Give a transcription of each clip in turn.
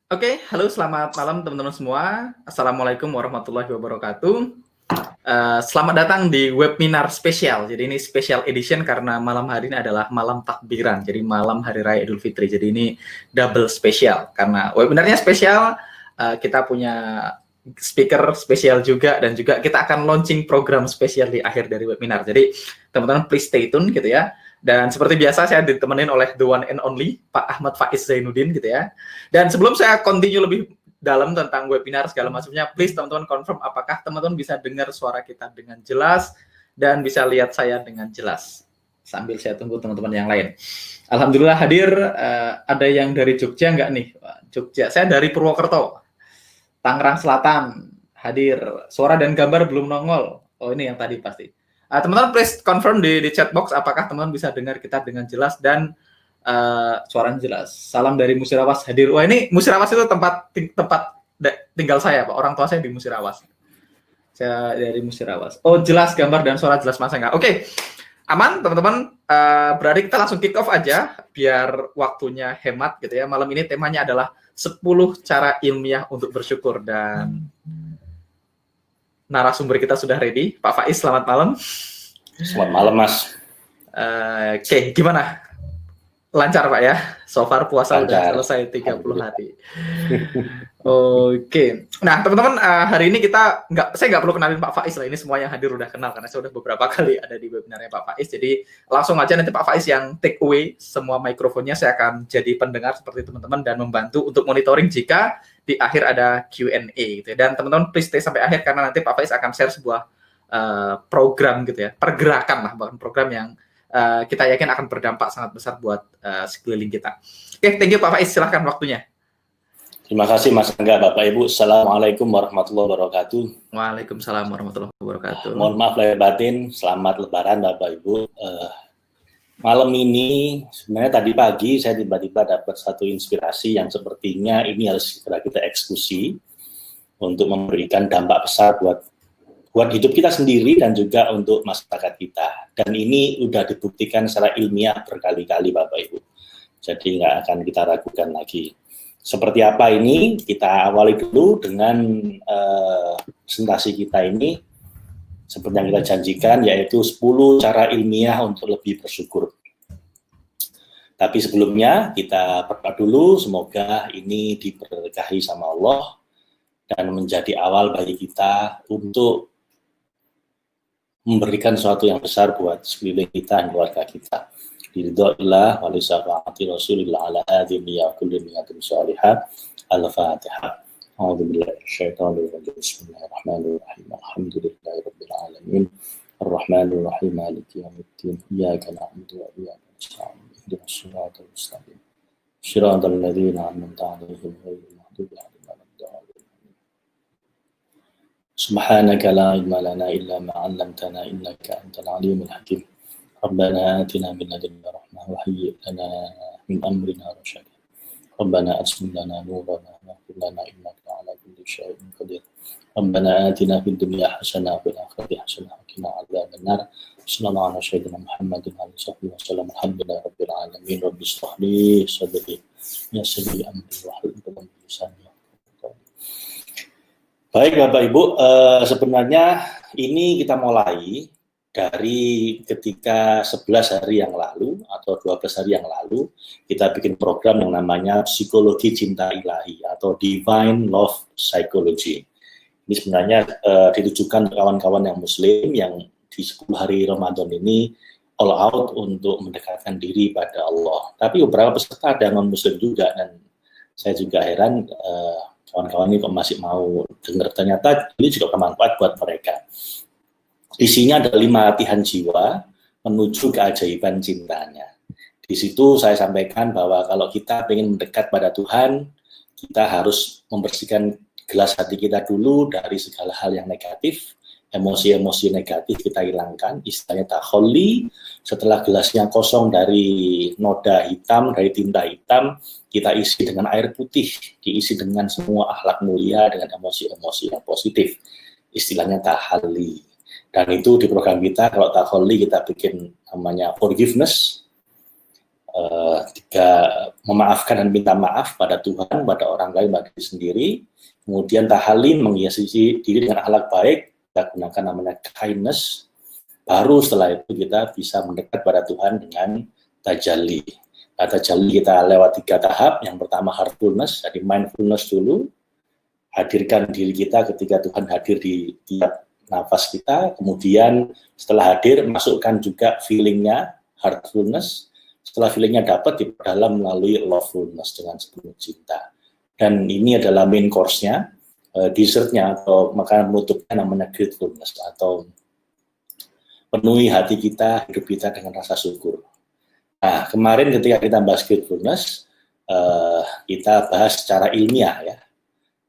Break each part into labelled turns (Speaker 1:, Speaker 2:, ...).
Speaker 1: Oke, halo selamat malam teman-teman semua. Assalamualaikum warahmatullahi wabarakatuh. Selamat datang di webinar spesial. Jadi ini special edition karena malam hari ini adalah malam takbiran. Jadi malam Hari Raya Idul Fitri. Jadi ini double spesial karena webinarnya spesial. Kita punya speaker spesial juga dan juga kita akan launching program spesial di akhir dari webinar. Jadi teman-teman please stay tune gitu ya. Dan seperti biasa saya ditemenin oleh the one and only Pak Ahmad Faiz Zainuddin gitu ya. Dan sebelum saya continue lebih dalam tentang webinar segala macamnya, please teman-teman confirm apakah teman-teman bisa dengar suara kita dengan jelas dan bisa lihat saya dengan jelas. Sambil saya tunggu teman-teman yang lain. Alhamdulillah hadir, ada yang dari Jogja nggak nih? Jogja, saya dari Purwokerto, Tangerang Selatan, hadir. Suara dan gambar belum nongol. Oh ini yang tadi pasti. Teman-teman please confirm di chat box apakah teman-teman bisa dengar kita dengan jelas dan suaranya jelas. Salam dari Musirawas hadir. Wah ini Musirawas itu tempat tinggal saya Pak. Orang tua saya di Musirawas. Saya dari Musirawas. Oh jelas gambar dan suara jelas Mas enggak? Oke. Aman teman-teman. Berarti kita langsung kick off aja biar waktunya hemat gitu ya. Malam ini temanya adalah 10 cara ilmiah untuk bersyukur dan narasumber kita sudah ready. Pak Faiz, selamat malam.
Speaker 2: Selamat malam, Mas.
Speaker 1: Oke, gimana? Lancar, Pak ya? So far puasa udah selesai 30 hari. Oke. Nah, teman-teman, hari ini saya nggak perlu kenalin Pak Faiz lah. Ini semua yang hadir udah kenal, karena saya udah beberapa kali ada di webinarnya Pak Faiz. Jadi, langsung aja nanti Pak Faiz yang take away semua mikrofonnya. Saya akan jadi pendengar seperti teman-teman dan membantu untuk monitoring jika di akhir ada Q&A gitu ya. Dan teman-teman please stay sampai akhir karena nanti Pak Faiz akan share sebuah program gitu ya, pergerakan lah, bahkan program yang kita yakin akan berdampak sangat besar buat sekeliling kita. Oke, thank you Pak Faiz, silahkan waktunya.
Speaker 2: Terima kasih Mas Angga, Bapak Ibu. Assalamualaikum warahmatullahi wabarakatuh.
Speaker 1: Waalaikumsalam warahmatullahi wabarakatuh.
Speaker 2: Mohon maaf lahir batin, selamat Lebaran Bapak Ibu. Malam ini, sebenarnya tadi pagi saya tiba-tiba dapat satu inspirasi yang sepertinya ini harus segera kita eksekusi untuk memberikan dampak besar buat hidup kita sendiri dan juga untuk masyarakat kita. Dan ini sudah dibuktikan secara ilmiah berkali-kali Bapak Ibu. Jadi nggak akan kita ragukan lagi. Seperti apa ini? Kita awali dulu dengan presentasi kita ini. Seperti yang kita janjikan, yaitu 10 cara ilmiah untuk lebih bersyukur. Tapi sebelumnya, kita berdoa dulu, semoga ini diberkahi sama Allah, dan menjadi awal bagi kita untuk memberikan sesuatu yang besar buat sekeliling kita dan keluarga kita. Biridhoillah wa li syafa'ati Rasulillah ala hadhihi ya kulli niyatin shalihah. Al-Fatihah. أعوذ بالله من الشيطان الرجيم بسم الله الرحمن الرحيم الحمد لله رب العالمين الرحمن الرحيم مالك يوم الدين إياك نعبد وإياك نستعين اهدنا الصراط المستقيم صراط الذين أنعمت عليهم غير المغضوب عليهم ولا الضالين سبحانك لا علم لنا إلا ما علمتنا إنك أنت العليم الحكيم ربنا آتنا من لدنك رحمة وهيئ لنا من أمرنا رشدا ربنا أسلم لنا نورنا واغفر لنا إنك على كل شيء قدير ربنا آتنا في الدنيا حسنة وفي الآخرة حسنة وقنا عذاب النار صلى الله على سيدنا محمد وعلى صحبه وسلم الحمد لله رب العالمين رب اشرح لي صدري ويسر لي أمري واحلل عقدة من لساني. Baik Bapak Ibu, sebenarnya ini kita mulai dari ketika 11 hari yang lalu atau 12 hari yang lalu kita bikin program yang namanya Psikologi Cinta Ilahi atau Divine Love Psychology. Ini sebenarnya ditujukan kawan-kawan yang muslim yang di 10 hari Ramadan ini all out untuk mendekatkan diri pada Allah. Tapi beberapa peserta ada non-muslim juga dan saya juga heran kawan-kawan ini kok masih mau dengar, ternyata ini juga bermanfaat buat mereka. Isinya ada 5 latihan jiwa menuju keajaiban cintanya. Di situ saya sampaikan bahwa kalau kita ingin mendekat pada Tuhan, kita harus membersihkan gelas hati kita dulu dari segala hal yang negatif, emosi-emosi negatif kita hilangkan, istilahnya takholi. Setelah gelasnya kosong dari noda hitam, dari tinta hitam, kita isi dengan air putih, diisi dengan semua akhlak mulia, dengan emosi-emosi yang positif, istilahnya tahali. Dan itu di program kita, kalau takholi kita bikin namanya forgiveness, ketiga memaafkan dan minta maaf pada Tuhan, pada orang lain, pada diri sendiri. Kemudian tahalim, menghiasi diri dengan akhlak baik, kita gunakan namanya kindness. Baru setelah itu kita bisa mendekat pada Tuhan dengan tajalli. Nah, tajalli kita lewat 3 tahap. Yang pertama heartfulness, jadi mindfulness dulu. Hadirkan diri kita ketika Tuhan hadir di tiap nafas kita. Kemudian setelah hadir, masukkan juga feelingnya, heartfulness. Setelah feelingnya dapat, diperdalam melalui lovefulness dengan sepenuh cinta. Dan ini adalah main course-nya, dessertnya atau makanan penutupnya namanya gratefulness, atau penuhi hati kita, hidup kita dengan rasa syukur. Nah, kemarin ketika kita bahas gratefulness, kita bahas secara ilmiah ya,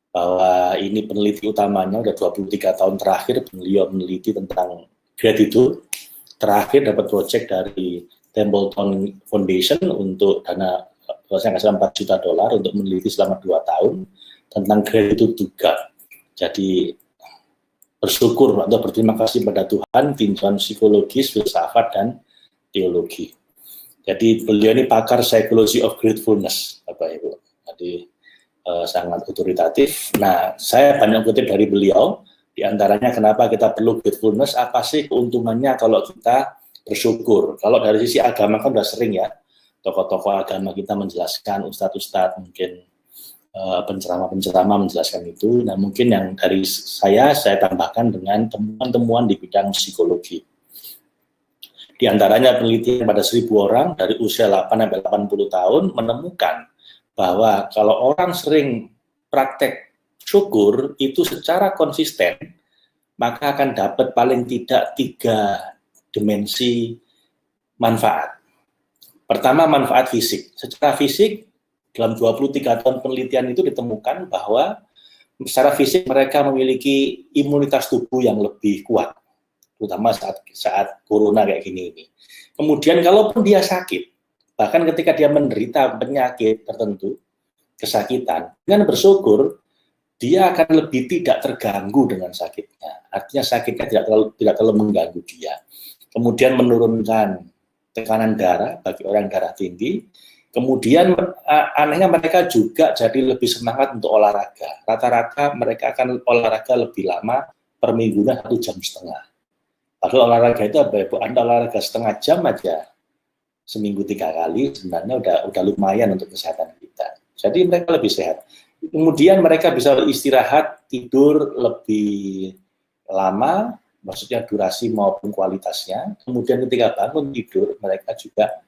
Speaker 2: bahwa ini peneliti utamanya udah 23 tahun terakhir beliau meneliti tentang gratitude. Terakhir dapat project dari Templeton Foundation untuk dana saya nggak salah $4 juta untuk meneliti selama 2 tahun tentang gratitude juga. Jadi bersyukur atau berterima kasih pada Tuhan, tinjauan psikologis, filsafat, dan teologi. Jadi beliau ini pakar psychology of gratefulness, Bapak Ibu. Jadi sangat otoritatif. Nah, saya banyak kutip dari beliau, diantaranya kenapa kita perlu gratefulness, apa sih keuntungannya kalau kita bersyukur. Kalau dari sisi agama kan sudah sering ya, tokoh-tokoh agama kita menjelaskan, ustadz-ustadz mungkin penceramah-penceramah menjelaskan itu. Nah, mungkin yang dari saya tambahkan dengan temuan-temuan di bidang psikologi. Di antaranya penelitian pada 1.000 orang dari usia 8 sampai 80 tahun menemukan bahwa kalau orang sering praktek syukur itu secara konsisten, maka akan dapat paling tidak 3 dimensi manfaat. Pertama, manfaat fisik. Secara fisik, dalam 23 tahun penelitian itu ditemukan bahwa secara fisik mereka memiliki imunitas tubuh yang lebih kuat, terutama saat corona kayak gini ini. Kemudian kalaupun dia sakit, bahkan ketika dia menderita penyakit tertentu, kesakitan, dengan bersyukur, dia akan lebih tidak terganggu dengan sakitnya. Artinya sakitnya tidak terlalu mengganggu dia. Kemudian menurunkan tekanan darah bagi orang yang darah tinggi. Kemudian anehnya mereka juga jadi lebih semangat untuk olahraga. Rata-rata mereka akan olahraga lebih lama, per minggunya 1,5 jam. Padahal olahraga itu apa ya, Bu? Anda olahraga setengah jam aja, seminggu 3 kali, sebenarnya udah lumayan untuk kesehatan kita. Jadi mereka lebih sehat. Kemudian mereka bisa istirahat, tidur lebih lama, maksudnya durasi maupun kualitasnya. Kemudian ketika bangun tidur, mereka juga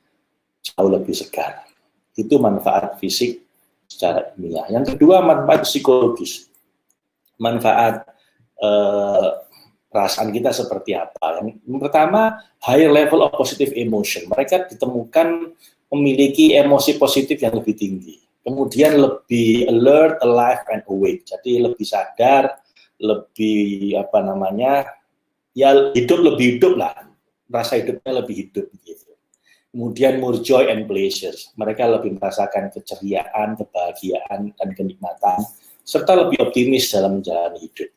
Speaker 2: jauh lebih segar. Itu manfaat fisik secara ilmiah. Yang kedua, manfaat psikologis. Manfaat perasaan kita seperti apa. Yang pertama, higher level of positive emotion. Mereka ditemukan memiliki emosi positif yang lebih tinggi. Kemudian lebih alert, alive, and awake. Jadi lebih sadar, lebih lebih hidup lah. Rasa hidupnya lebih hidup gitu. Kemudian more joy and pleasures. Mereka lebih merasakan keceriaan, kebahagiaan, dan kenikmatan, serta lebih optimis dalam menjalani hidup.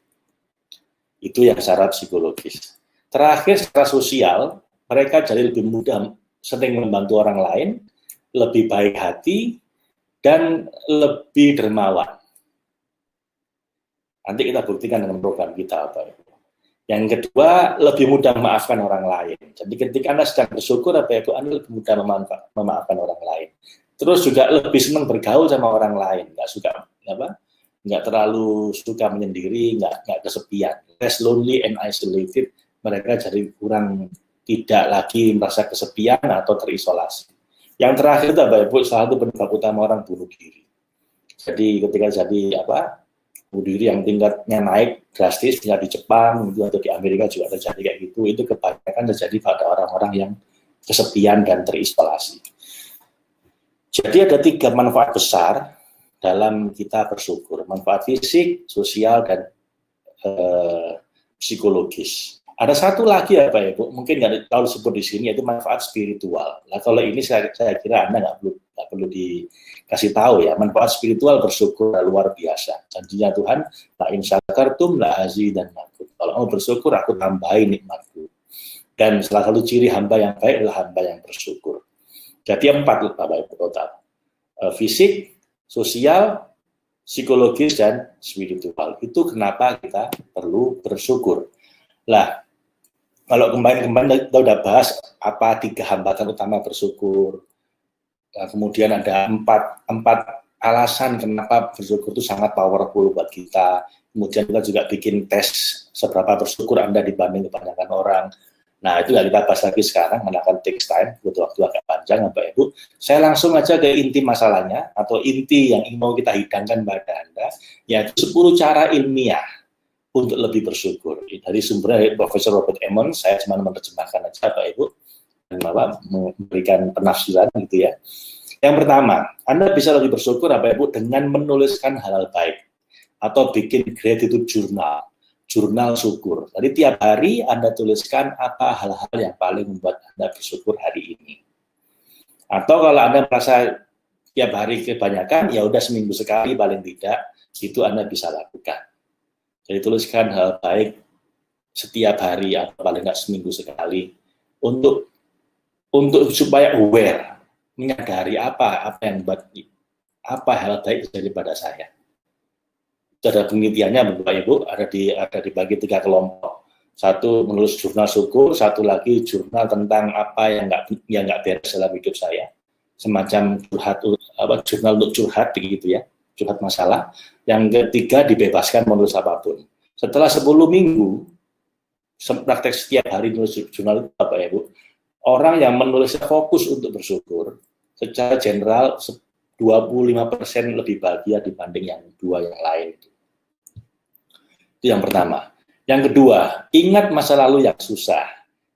Speaker 2: Itu yang secara psikologis. Terakhir, secara sosial, mereka jadi lebih mudah sering membantu orang lain, lebih baik hati, dan lebih dermawan. Nanti kita buktikan dengan program kita apa itu. Yang kedua, lebih mudah memaafkan orang lain. Jadi ketika Anda sedang bersyukur, Anda lebih mudah memaafkan orang lain. Terus juga lebih senang bergaul sama orang lain, nggak terlalu suka menyendiri, nggak kesepian. Less lonely and isolated, mereka jadi tidak lagi merasa kesepian atau terisolasi. Yang terakhir itu salah satu penyebab utama orang bunuh diri. Jadi ketika bunuh diri yang tingkatnya naik drastis, misalnya di Jepang atau di Amerika juga terjadi kayak gitu, itu kebanyakan terjadi pada orang-orang yang kesepian dan terisolasi. Jadi ada 3 manfaat besar dalam kita bersyukur, manfaat fisik, sosial, dan psikologis. Ada satu lagi Bu, mungkin nggak tahu disebut di sini, yaitu manfaat spiritual. Nah kalau ini saya kira Anda nggak perlu dikasih tahu ya, manfaat spiritual bersyukur luar biasa. Janjinya Tuhan, la in syakartum la azidannakum. Kalau mau bersyukur, aku tambahin nikmatku. Dan salah satu ciri hamba yang baik adalah hamba yang bersyukur. Jadi 4 Bapak Ibu total. Fisik, sosial, psikologis, dan spiritual. Itu kenapa kita perlu bersyukur. Lah, kalau kemarin kita udah bahas apa 3 hambatan utama bersyukur. Nah, kemudian ada 4 alasan kenapa bersyukur itu sangat powerful buat kita. Kemudian kita juga bikin tes seberapa bersyukur Anda dibanding kebanyakan orang. Nah, itu nggak kita bahas lagi sekarang, karena akan takes time, butuh waktu agak panjang, Bapak Ibu. Saya langsung aja ke inti masalahnya, atau inti yang mau kita hidangkan pada Anda, yaitu 10 cara ilmiah untuk lebih bersyukur. Dari sumbernya Profesor Robert Emmons, saya cuma menerjemahkan aja, Bapak Ibu, dan Bapak memberikan penafsiran gitu ya. Yang pertama, Anda bisa lebih bersyukur, Bapak Ibu, dengan menuliskan hal-hal baik, atau bikin gratitude journal. Jurnal syukur. Jadi tiap hari Anda tuliskan apa hal-hal yang paling membuat Anda bersyukur hari ini. Atau kalau Anda merasa tiap hari kebanyakan, ya udah seminggu sekali paling tidak, itu Anda bisa lakukan. Jadi tuliskan hal baik setiap hari atau paling nggak seminggu sekali untuk supaya aware, menyadari apa yang membuat apa hal baik terjadi pada saya. Ada penelitiannya Bapak Ibu, ada dibagi 3 kelompok. Satu menulis jurnal syukur, satu lagi jurnal tentang apa yang nggak beres dalam hidup saya, semacam jurnal untuk curhat begitu ya, curhat masalah. Yang ketiga dibebaskan menulis apapun. Setelah 10 minggu praktek setiap hari menulis jurnal Bapak Ibu, orang yang menulisnya fokus untuk bersyukur, secara general 25% lebih bahagia dibanding yang 2 yang lain. Itu yang pertama. Yang kedua, ingat masa lalu yang susah.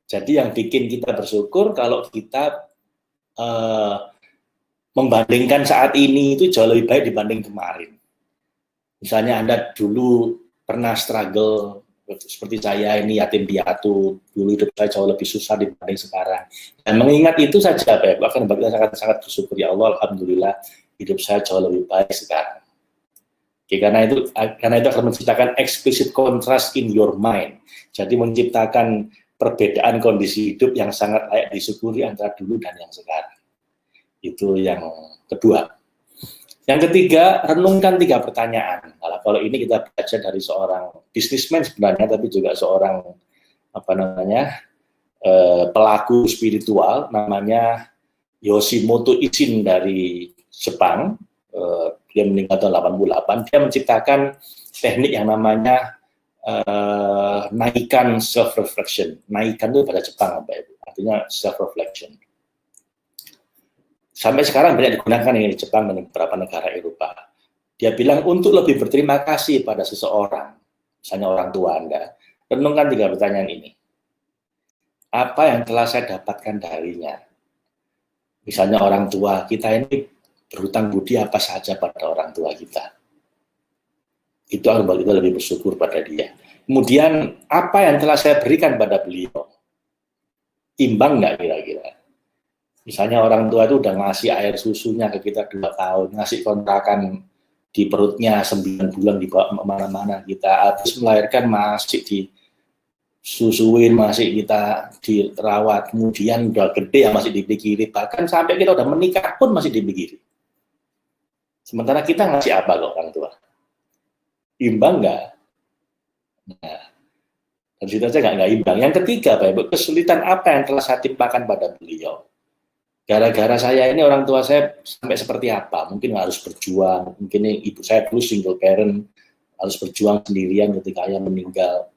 Speaker 2: Jadi yang bikin kita bersyukur kalau kita membandingkan saat ini itu jauh lebih baik dibanding kemarin. Misalnya Anda dulu pernah struggle seperti saya ini yatim piatu, dulu hidup saya jauh lebih susah dibanding sekarang. Dan mengingat itu saja, Bapak, akan kita sangat bersyukur, ya Allah, alhamdulillah hidup saya jauh lebih baik sekarang. Oke, karena itu akan menciptakan explicit contrast in your mind. Jadi menciptakan perbedaan kondisi hidup yang sangat layak disyukuri antara dulu dan yang sekarang. Itu yang kedua. Yang ketiga, renungkan 3 pertanyaan. Kalau ini kita belajar dari seorang businessman sebenarnya, tapi juga seorang pelaku spiritual, namanya Yoshimoto Ishin dari Jepang. Dia meninggal tahun 88, dia menciptakan teknik yang namanya naikan self-reflection. Naikan itu pada Jepang, artinya self-reflection. Sampai sekarang banyak digunakan di Jepang dan beberapa negara Eropa. Dia bilang untuk lebih berterima kasih pada seseorang, misalnya orang tua Anda, renungkan 3 pertanyaan ini. Apa yang telah saya dapatkan darinya? Misalnya orang tua kita ini berhutang budi apa saja pada orang tua kita. Itu akan membuat kita lebih bersyukur pada dia. Kemudian, apa yang telah saya berikan pada beliau? Imbang nggak kira-kira? Misalnya orang tua itu udah ngasih air susunya ke kita 2 tahun, ngasih kontrakan di perutnya 9 bulan dibawa kemana-mana, kita habis melahirkan masih disusuin, masih kita dirawat, kemudian udah gede ya masih dipikiri, bahkan sampai kita udah menikah pun masih dipikiri. Sementara kita ngasih apa ke orang tua? Imbang nggak? Nah, dari situ aja nggak imbang. Yang ketiga, Bapak, kesulitan apa yang telah saya timpakan pada beliau? Gara-gara saya ini orang tua saya sampai seperti apa? Mungkin harus berjuang. Mungkin ibu saya dulu single parent, harus berjuang sendirian ketika ayah meninggal.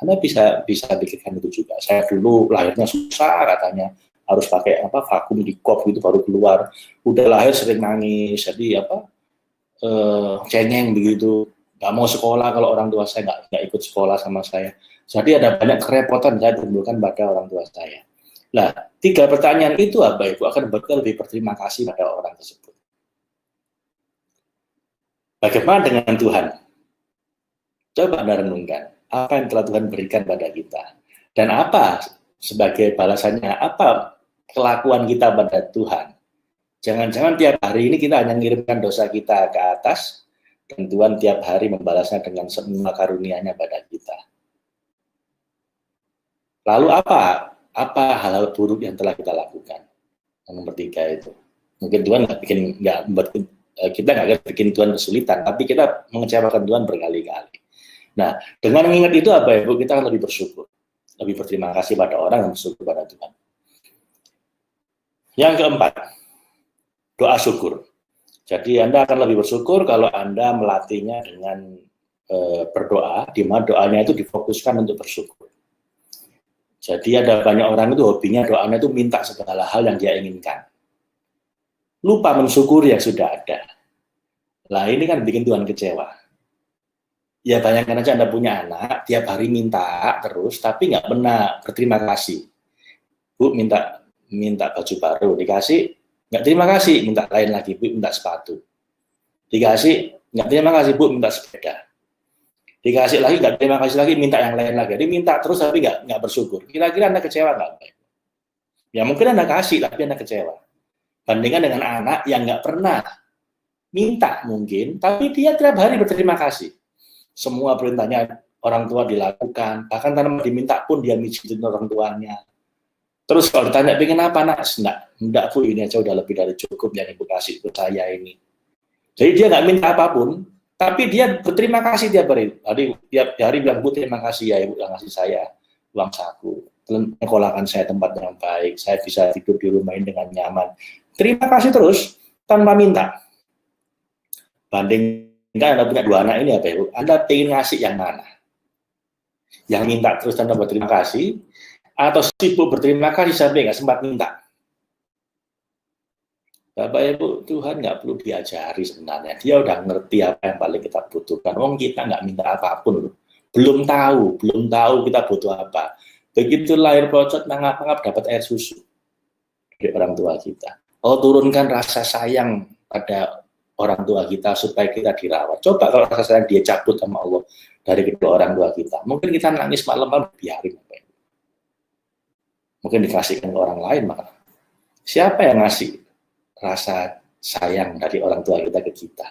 Speaker 2: Anda bisa pikirkan itu juga. Saya dulu lahirnya susah katanya, harus pakai vakum di kop gitu baru keluar. Udah lahir sering nangis, jadi cengeng begitu, nggak mau sekolah kalau orang tua saya nggak ikut sekolah sama saya. Jadi ada banyak kerepotan saya timbulkan pada orang tua saya. Nah, 3 pertanyaan itu Bapak Ibu akan membuat kita lebih berterima kasih pada orang tersebut. Bagaimana dengan Tuhan? Coba Anda renungkan, apa yang telah Tuhan berikan pada kita? Dan apa sebagai balasannya, apa kelakuan kita pada Tuhan? Jangan-jangan tiap hari ini kita hanya mengirimkan dosa kita ke atas, dan Tuhan tiap hari membalasnya dengan semua karunia-Nya pada kita. Lalu apa hal-hal buruk yang telah kita lakukan? nomor 3 itu. Mungkin Tuhan nggak membuat kita nggak bikin Tuhan kesulitan, tapi kita mengecewakan Tuhan berkali-kali. Nah, dengan mengingat itu apa ya Bu, kita akan lebih bersyukur, lebih berterima kasih pada orang dan bersyukur pada Tuhan. Yang keempat, doa syukur. Jadi Anda akan lebih bersyukur kalau Anda melatihnya dengan berdoa, di mana doanya itu difokuskan untuk bersyukur. Jadi ada banyak orang itu hobinya doanya itu minta segala hal yang dia inginkan. Lupa mensyukuri yang sudah ada. Lah ini kan bikin Tuhan kecewa. Ya bayangkan aja Anda punya anak, tiap hari minta terus, tapi nggak pernah berterima kasih. Bu minta baju baru, dikasih, nggak terima kasih, minta lain lagi, Bu minta sepatu. Dikasih, nggak terima kasih, Bu minta sepeda. Dikasih lagi, nggak terima kasih lagi, minta yang lain lagi. Dia minta terus tapi nggak bersyukur. Kira-kira Anda kecewa nggak? Ya mungkin Anda kasih, tapi Anda kecewa. Bandingkan dengan anak yang nggak pernah minta mungkin, tapi dia tiap hari berterima kasih. Semua perintahnya orang tua dilakukan, bahkan tanpa diminta pun dia mijitin orang tuanya. Terus kalau ditanya, pengen apa nak? Enggak Bu, ini aja udah lebih dari cukup yang Ibu kasih ke saya ini. Jadi dia nggak minta apapun, tapi dia berterima kasih tiap hari. Tiap hari bilang, Bu terima kasih ya Ibu yang ngasih saya uang saku, menyekolahkan saya tempat yang baik, saya bisa tidur di rumah ini dengan nyaman. Terima kasih terus, tanpa minta. Bandingkan Anda punya 2 anak ini apa Ibu? Anda ingin ngasih yang mana? Yang minta terus tanpa berterima kasih, atau sibuk berterima kasih sampai nggak sempat minta? Bapak Ibu, Tuhan nggak perlu diajari sebenarnya. Dia udah ngerti apa yang paling kita butuhkan. Kita nggak minta apapun. Belum tahu kita butuh apa. Begitu lahir bocot, ngap-ngap dapat air susu dari orang tua kita. Turunkan rasa sayang pada orang tua kita supaya kita dirawat. Coba kalau rasa sayang dia cabut sama Allah dari kedua orang tua kita. Mungkin kita nangis malam-malam, biarin. Mungkin dikasihkan ke orang lain, maka siapa yang ngasih rasa sayang dari orang tua kita ke kita?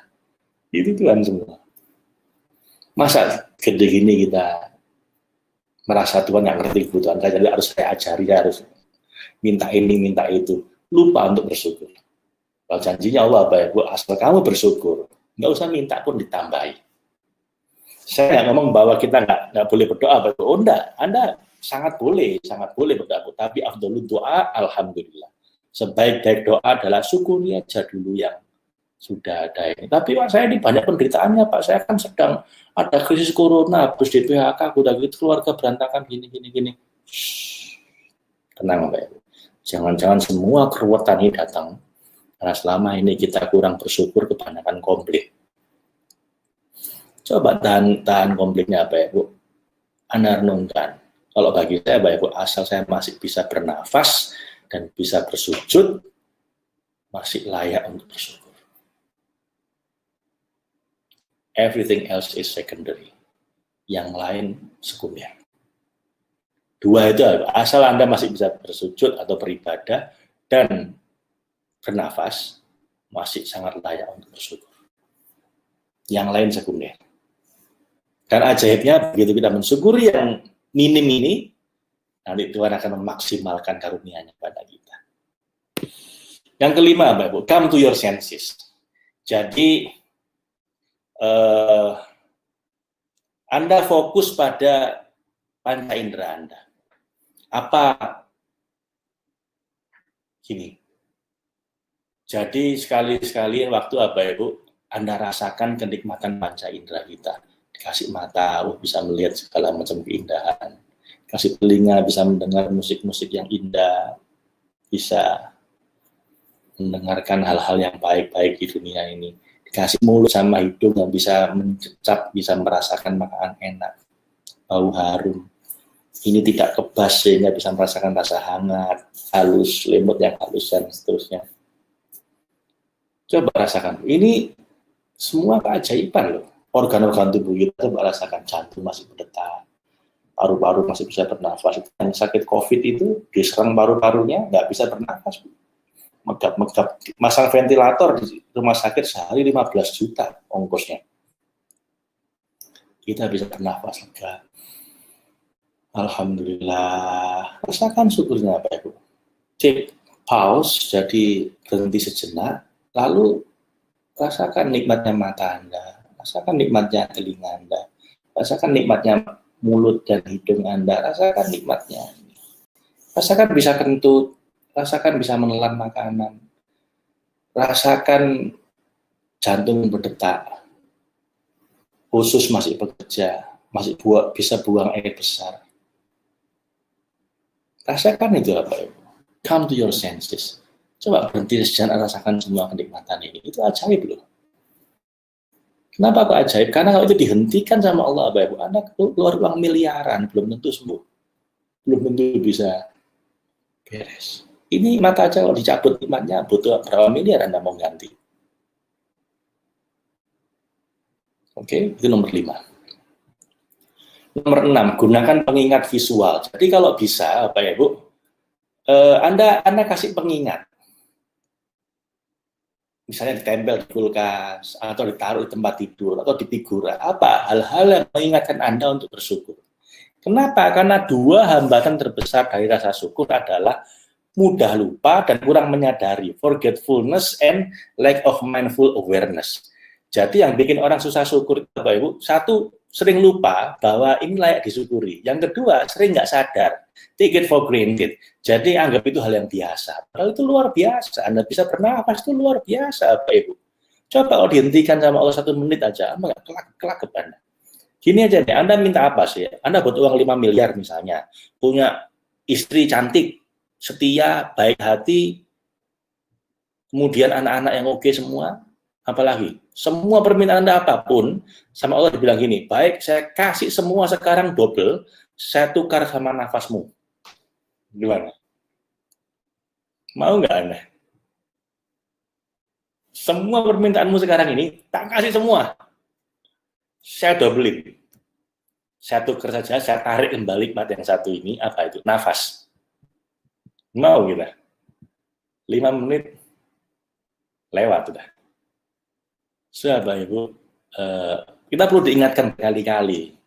Speaker 2: Itu Tuhan semua. Masa gede gini kita merasa Tuhan nggak ngerti kebutuhan saya, jadi harus saya ajari, harus minta ini, minta itu. Lupa untuk bersyukur. Kalau janjinya Allah, baik Bu, asal kamu bersyukur, nggak usah minta pun ditambahi. Saya nggak ngomong bahwa kita nggak boleh berdoa, enggak. Anda sangat boleh berdoa, tapi afdhalud doa, alhamdulillah. Sebaik-baik doa adalah syukuri aja dulu yang sudah ada ini. Tapi Pak, saya ini banyak penderitaannya, Pak. Saya kan sedang ada krisis corona, habis di PHK, udah gitu keluarga berantakan gini. Tenang, Pak. Jangan-jangan semua keruwetan ini datang karena selama ini kita kurang bersyukur, kebanyakan konflik. Coba tahan konfliknya, Pak Ibu. Anda renungkan. Kalau bagi saya, Pak Ibu, asal saya masih bisa bernafas dan bisa bersujud, masih layak untuk bersyukur. Everything else is secondary. Yang lain sekunder. 2 itu, asal Anda masih bisa bersujud atau beribadah dan bernafas, masih sangat layak untuk bersyukur. Yang lain sekunder. Dan ajaibnya, begitu kita mensyukuri yang minim ini, nanti Tuhan akan memaksimalkan karunia-Nya pada kita. Yang kelima, Bapak Ibu, come to your senses. Jadi, Anda fokus pada panca indera Anda. Apa? Gini. Jadi, sekali-sekali waktu Bapak Ibu, Anda rasakan kenikmatan panca indera kita. Dikasih mata, bisa melihat segala macam keindahan. Kasih telinga, bisa mendengar musik-musik yang indah. Bisa mendengarkan hal-hal yang baik-baik di dunia ini. Dikasih mulut sama hidung yang bisa mencecap, bisa merasakan makanan enak, bau harum. Ini tidak kebas sehingga bisa merasakan rasa hangat, halus, lemut yang halus, dan seterusnya. Coba rasakan. Ini semua keajaiban loh. Organ-organ tubuh kita coba rasakan. Jantung masih berdetak, paru-paru masih bisa bernafas. Yang sakit COVID itu diserang paru-parunya nggak bisa bernafas. Megap-megap, masang ventilator di rumah sakit sehari 15 juta ongkosnya. Kita bisa bernafas lega. Alhamdulillah. Rasakan syukurnya Bapak Ibu. Cek pause, jadi berhenti sejenak, lalu rasakan nikmatnya mata Anda, rasakan nikmatnya telinga Anda, rasakan nikmatnya mulut dan hidung Anda, rasakan nikmatnya. Rasakan bisa kentut, rasakan bisa menelan makanan, rasakan jantung berdetak, usus masih bekerja, masih bisa buang air besar. Rasakan itu apa Ibu? Come to your senses. Coba berhenti sejenak, rasakan semua kenikmatan ini. Itu ajaib loh. Kenapa kok ajaib? Karena kalau itu dihentikan sama Allah, Bapak Ibu, Anda keluar uang miliaran, belum tentu sembuh. Belum tentu bisa beres. Ini mata aja kalau dicabut nikmatnya butuh berapa miliar Anda mau ganti. Oke, itu nomor 5. Nomor 6, gunakan pengingat visual. Jadi kalau bisa, Bapak Ibu, Anda kasih pengingat. Misalnya ditempel di kulkas, atau ditaruh di tempat tidur, atau di figura. Apa? Hal-hal yang mengingatkan Anda untuk bersyukur. Kenapa? Karena 2 hambatan terbesar dari rasa syukur adalah mudah lupa dan kurang menyadari. Forgetfulness and lack of mindful awareness. Jadi yang bikin orang susah syukur itu, Bapak Ibu, 1, sering lupa bahwa ini layak disyukuri. Yang kedua, sering nggak sadar. Take it for granted. Jadi anggap itu hal yang biasa. Kalau itu luar biasa. Anda bisa bernafas itu luar biasa, Bapak Ibu. Coba kalau dihentikan sama Allah 1 menit aja, Anda nggak kelak ke Anda. Gini aja deh, Anda minta apa sih? Anda butuh uang 5 miliar misalnya. Punya istri cantik, setia, baik hati, kemudian anak-anak yang oke semua. Apalagi, semua permintaan Anda apapun, sama Allah dibilang gini, baik saya kasih semua sekarang double, saya tukar sama nafasmu. Gimana? Mau nggak Anda? Semua permintaanmu sekarang ini, tak kasih semua. Saya doubling. Saya tukar saja, saya tarik kembali mat yang satu ini, apa itu? Nafas. Mau kita? 5 menit, lewat sudah. Bapak Ibu, kita perlu diingatkan berkali-kali.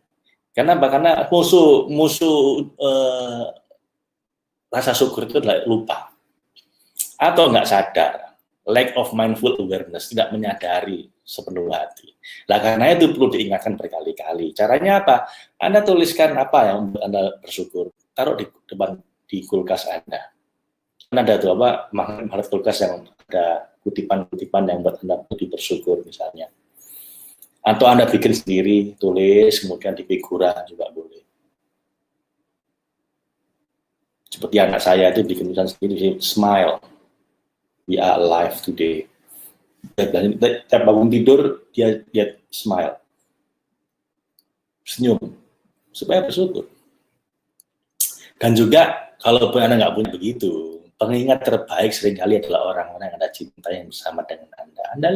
Speaker 2: Kenapa? Karena musuh rasa syukur itu adalah lupa atau nggak sadar, lack of mindful awareness, tidak menyadari sepenuh hati. Nah, karena itu perlu diingatkan berkali-kali. Caranya apa? Anda tuliskan apa yang membuat Anda bersyukur, taruh di depan di kulkas Anda. Ada tuh apa magnet kulkas yang ada kutipan-kutipan yang buat Anda bersyukur misalnya. Atau Anda bikin sendiri, tulis, kemudian di figura juga boleh. Seperti anak saya itu bikin tulisan sendiri, smile, we are alive today. Tiap bangun tidur, dia smile, senyum, supaya bersyukur. Dan juga, kalau Anda nggak punya begitu, pengingat terbaik seringkali adalah orang-orang yang Anda cintai yang bersama dengan Anda. Anda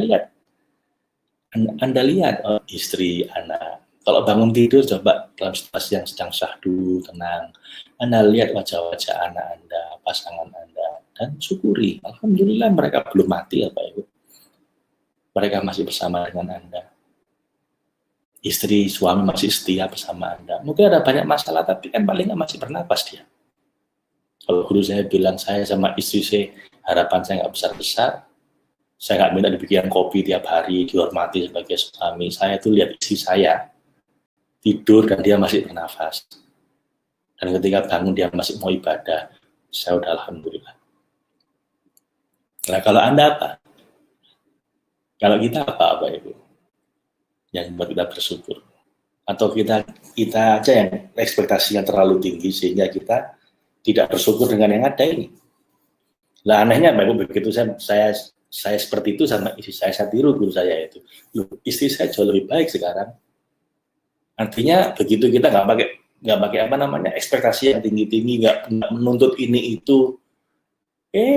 Speaker 2: lihat oh, istri, anak. Kalau bangun tidur, coba dalam situasi yang sedang syahdu, tenang. Anda lihat wajah-wajah anak Anda, pasangan Anda, dan syukuri. Alhamdulillah mereka belum mati, Bapak Ibu. Mereka masih bersama dengan Anda. Istri, suami masih setia bersama Anda. Mungkin ada banyak masalah, tapi kan paling nggak masih bernapas dia. Kalau guru saya bilang, saya sama istri saya, harapan saya nggak besar-besar, saya nggak minta dibikin kopi tiap hari, dihormati sebagai suami. Saya tuh lihat istri saya tidur dan dia masih bernafas. Dan ketika bangun dia masih mau ibadah. Saya udah alhamdulillah. Nah kalau Anda apa? Kalau kita apa Ibu? Yang membuat kita bersyukur. Atau kita aja yang ekspektasinya terlalu tinggi sehingga kita tidak bersyukur dengan yang ada ini. Nah anehnya Bapak Ibu, begitu saya seperti itu sama istri saya tiru guru saya itu. Istri saya jauh lebih baik sekarang. Artinya begitu kita nggak pakai apa namanya ekspektasi yang tinggi-tinggi, nggak menuntut ini itu,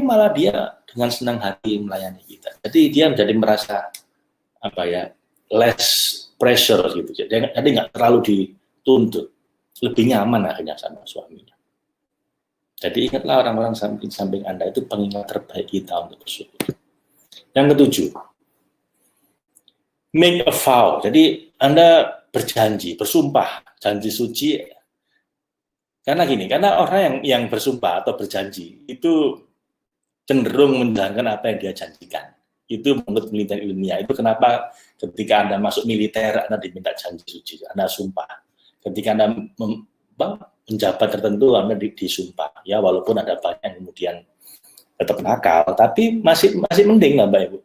Speaker 2: malah dia dengan senang hati melayani kita. Jadi dia menjadi merasa apa ya, less pressure gitu. Jadi nggak terlalu dituntut, lebih nyaman akhirnya sama suaminya. Jadi ingatlah orang-orang samping Anda itu pengingat terbaik kita untuk bersyukur. Yang ketujuh, make a vow. Jadi Anda berjanji, bersumpah, janji suci. Karena gini, karena orang yang bersumpah atau berjanji itu cenderung menjalankan apa yang dia janjikan. Itu menurut penelitian ilmiah. Itu kenapa ketika Anda masuk militer, Anda diminta janji suci, Anda sumpah. Ketika Anda menjabat tertentu, Anda disumpah. Ya, walaupun ada banyak yang kemudian tetap nakal, tapi masih mending lah, Mbak Ibu,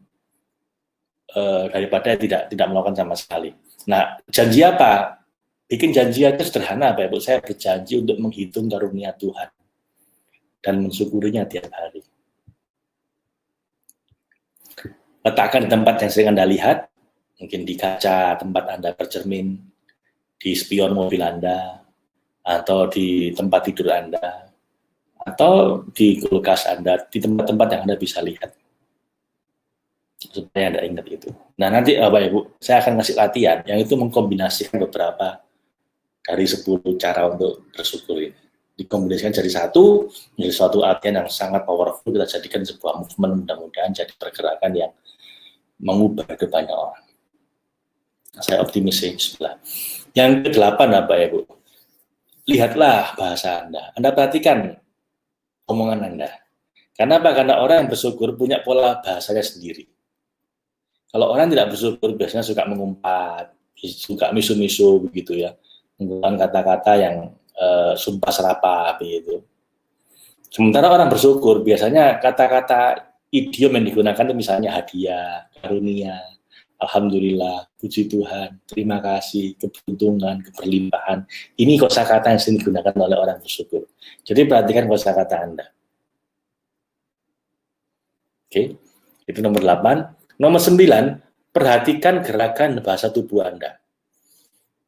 Speaker 2: daripada tidak melakukan sama sekali. Nah, janji apa? Bikin janji aja sederhana, Mbak Ibu. Saya berjanji untuk menghitung karunia Tuhan dan mensyukurinya tiap hari. Letakkan di tempat yang sering Anda lihat, mungkin di kaca tempat Anda bercermin, di spion mobil Anda, atau di tempat tidur Anda, atau di kulkas Anda, di tempat-tempat yang Anda bisa lihat. Supaya Anda ingat itu. Nah, nanti Bapak Ibu, saya akan kasih latihan yang itu mengkombinasikan beberapa dari 10 cara untuk bersyukur ini. Dikombinasikan jadi satu, menjadi suatu latihan yang sangat powerful, kita jadikan sebuah movement, mudah-mudahan jadi pergerakan yang mengubah hidup banyak orang. Saya optimis sih. Yang ke-8 Bapak Ibu, lihatlah bahasa Anda. Anda perhatikan omongan Anda. Kenapa? Karena orang yang bersyukur punya pola bahasanya sendiri. Kalau orang tidak bersyukur biasanya suka mengumpat, suka misu-misu begitu ya, menggunakan kata-kata yang sumpah serapah begitu. Sementara orang bersyukur biasanya kata-kata idiom yang digunakan itu misalnya hadiah, karunia, alhamdulillah, puji Tuhan, terima kasih, keberuntungan, keberlimpahan. Ini kosakata yang sering digunakan oleh orang bersyukur. Jadi perhatikan kosakata Anda. Oke, itu nomor 8. Nomor 9, perhatikan gerakan bahasa tubuh Anda.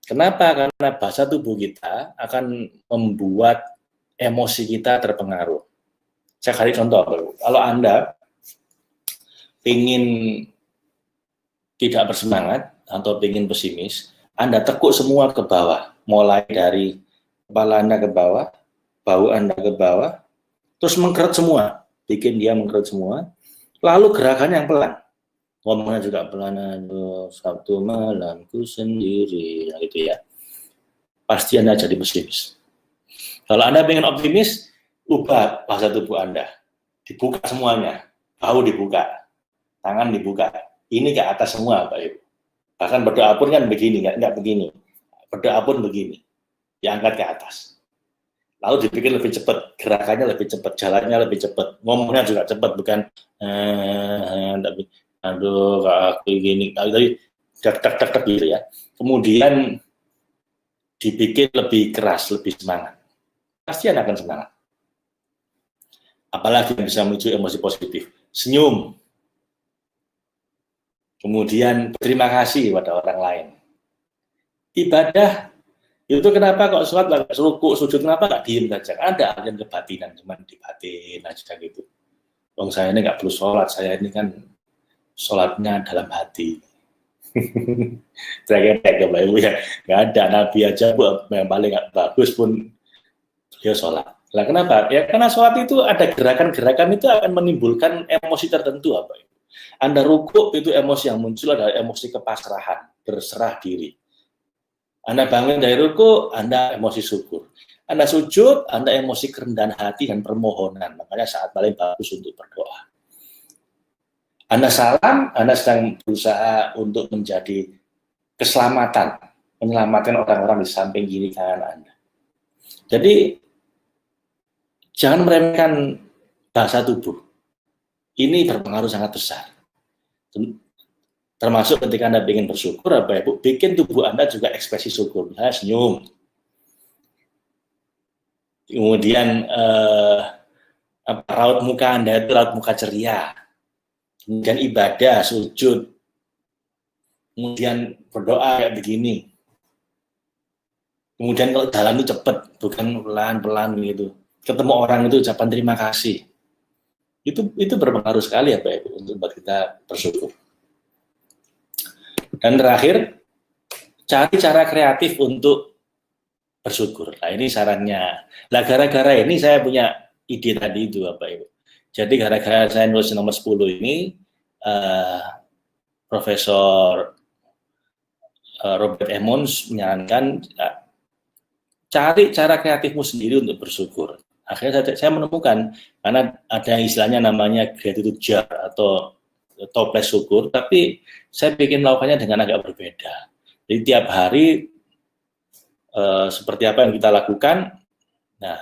Speaker 2: Kenapa? Karena bahasa tubuh kita akan membuat emosi kita terpengaruh. Saya kasih contoh, kalau Anda ingin tidak bersemangat atau ingin pesimis, Anda tekuk semua ke bawah, mulai dari kepala Anda ke bawah, bahu Anda ke bawah, terus mengkerut semua, bikin dia mengkerut semua, lalu gerakannya yang pelan, ngomongnya juga pelan, Sabtu malamku sendiri, nah gitu ya. Pasti Anda jadi pesimis. Kalau Anda ingin optimis, ubah bahasa tubuh Anda, dibuka semuanya, bahu dibuka, tangan dibuka, ini ke atas semua, Pak Ibu. Bahkan berdoa pun kan begini, nggak begini. Berdoa pun begini, diangkat ke atas. Lalu dibikin lebih cepat, gerakannya lebih cepat, jalannya lebih cepat, ngomongnya juga cepat, bukan aduh, aku gini, tadi tak gitu ya. Kemudian dibikin lebih keras, lebih semangat. Pasti Anda akan semangat. Apalagi yang bisa memicu emosi positif. Senyum. Kemudian berterima kasih pada orang lain. Ibadah itu kenapa kok sholat ruku sujud kenapa nggak diem saja? Ada aliran kebatinan, cuma di batin aja gitu. Wong saya ini nggak perlu sholat, saya ini kan sholatnya dalam hati. Saya kira Bapak Ibu ya, nggak ada nabi aja yang paling bagus pun beliau sholat. Lah kenapa? Ya karena sholat itu ada gerakan-gerakan itu akan menimbulkan emosi tertentu apa itu. Anda rukuk itu emosi yang muncul adalah emosi kepasrahan, berserah diri. Anda bangun dari rukuk, Anda emosi syukur. Anda sujud, Anda emosi kerendahan hati dan permohonan. Makanya saat paling bagus untuk berdoa. Anda salam, Anda sedang berusaha untuk menjadi keselamatan, menyelamatkan orang-orang di samping kiri kanan Anda. Jadi jangan meremehkan bahasa tubuh. Ini berpengaruh sangat besar. Termasuk ketika Anda ingin bersyukur, Bapak Ibu, bikin tubuh Anda juga ekspresi syukur. Misalnya senyum. Kemudian raut muka Anda itu raut muka ceria. Kemudian ibadah, sujud. Kemudian berdoa kayak begini. Kemudian kalau jalan itu cepat, bukan pelan-pelan gitu. Ketemu orang itu ucapan terima kasih. Itu berpengaruh sekali ya Pak Ibu untuk buat kita bersyukur. Dan terakhir, cari cara kreatif untuk bersyukur. Nah ini sarannya. Nah gara-gara ini saya punya ide tadi itu Bapak Ibu. Jadi gara-gara saya nulis nomor 10 ini, Profesor Robert Emmons menyarankan cari cara kreatifmu sendiri untuk bersyukur. Akhirnya saya menemukan, karena ada istilahnya namanya gratitude jar atau toples syukur, tapi saya bikin melakukannya dengan agak berbeda. Jadi tiap hari seperti apa yang kita lakukan. Nah,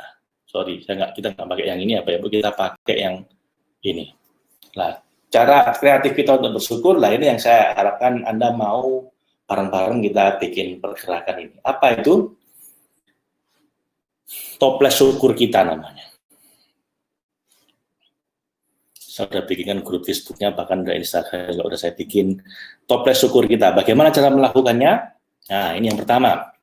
Speaker 2: kita nggak pakai yang ini apa ya, kita pakai yang ini. Nah, cara kreatif kita untuk bersyukur, lah ini yang saya harapkan Anda mau bareng-bareng kita bikin pergerakan ini. Apa itu? Toples syukur kita namanya. Saya sudah bikinkan grup Facebooknya, bahkan dari Instagram juga sudah saya bikin toples syukur kita. Bagaimana cara melakukannya? Nah, ini yang pertama.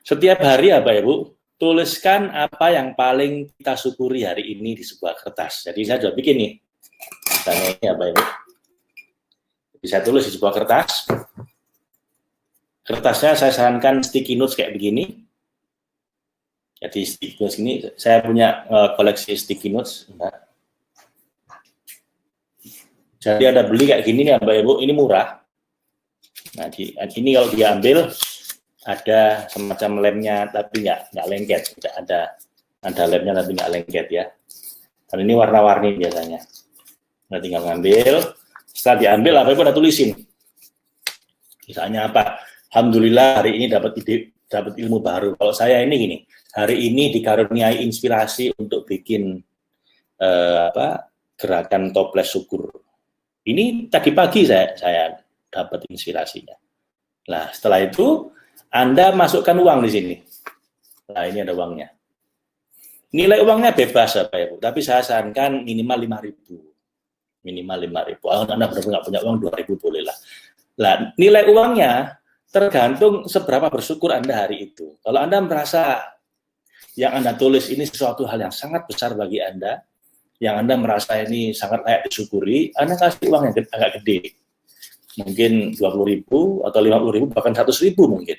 Speaker 2: Setiap hari apa ya Bu? Tuliskan apa yang paling kita syukuri hari ini di sebuah kertas. Jadi saya sudah bikin nih. Misalnya ini apa ya Bu? Bisa tulis di sebuah kertas. Kertasnya saya sarankan sticky notes kayak begini. Jadi sticky notes ini, saya punya koleksi sticky notes. Nah. Jadi ada beli kayak gini nih Mbak Ibu, ini murah. Nah, ini kalau diambil ada semacam lemnya, tapi nggak lengket. Tidak ada lemnya tapi nggak lengket ya. Dan ini warna-warni biasanya. Nah, tinggal ngambil. Setelah diambil, apa Ibu udah tulisin. Misalnya apa? Alhamdulillah hari ini dapat ilmu baru. Kalau saya ini gini, hari ini dikaruniai inspirasi untuk bikin gerakan toples syukur. Ini tadi pagi saya dapat inspirasinya. Nah, setelah itu Anda masukkan uang di sini. Nah, ini ada uangnya. Nilai uangnya bebas apa ya Bu, tapi saya sarankan minimal 5.000. Minimal 5.000. Anda benar-benar nggak punya uang 2.000 boleh lah. Nah, nilai uangnya tergantung seberapa bersyukur Anda hari itu. Kalau Anda merasa yang Anda tulis ini sesuatu hal yang sangat besar bagi Anda, yang Anda merasa ini sangat layak disyukuri, Anda kasih uang yang agak gede. Mungkin 20.000 atau 50.000, bahkan 100.000 mungkin.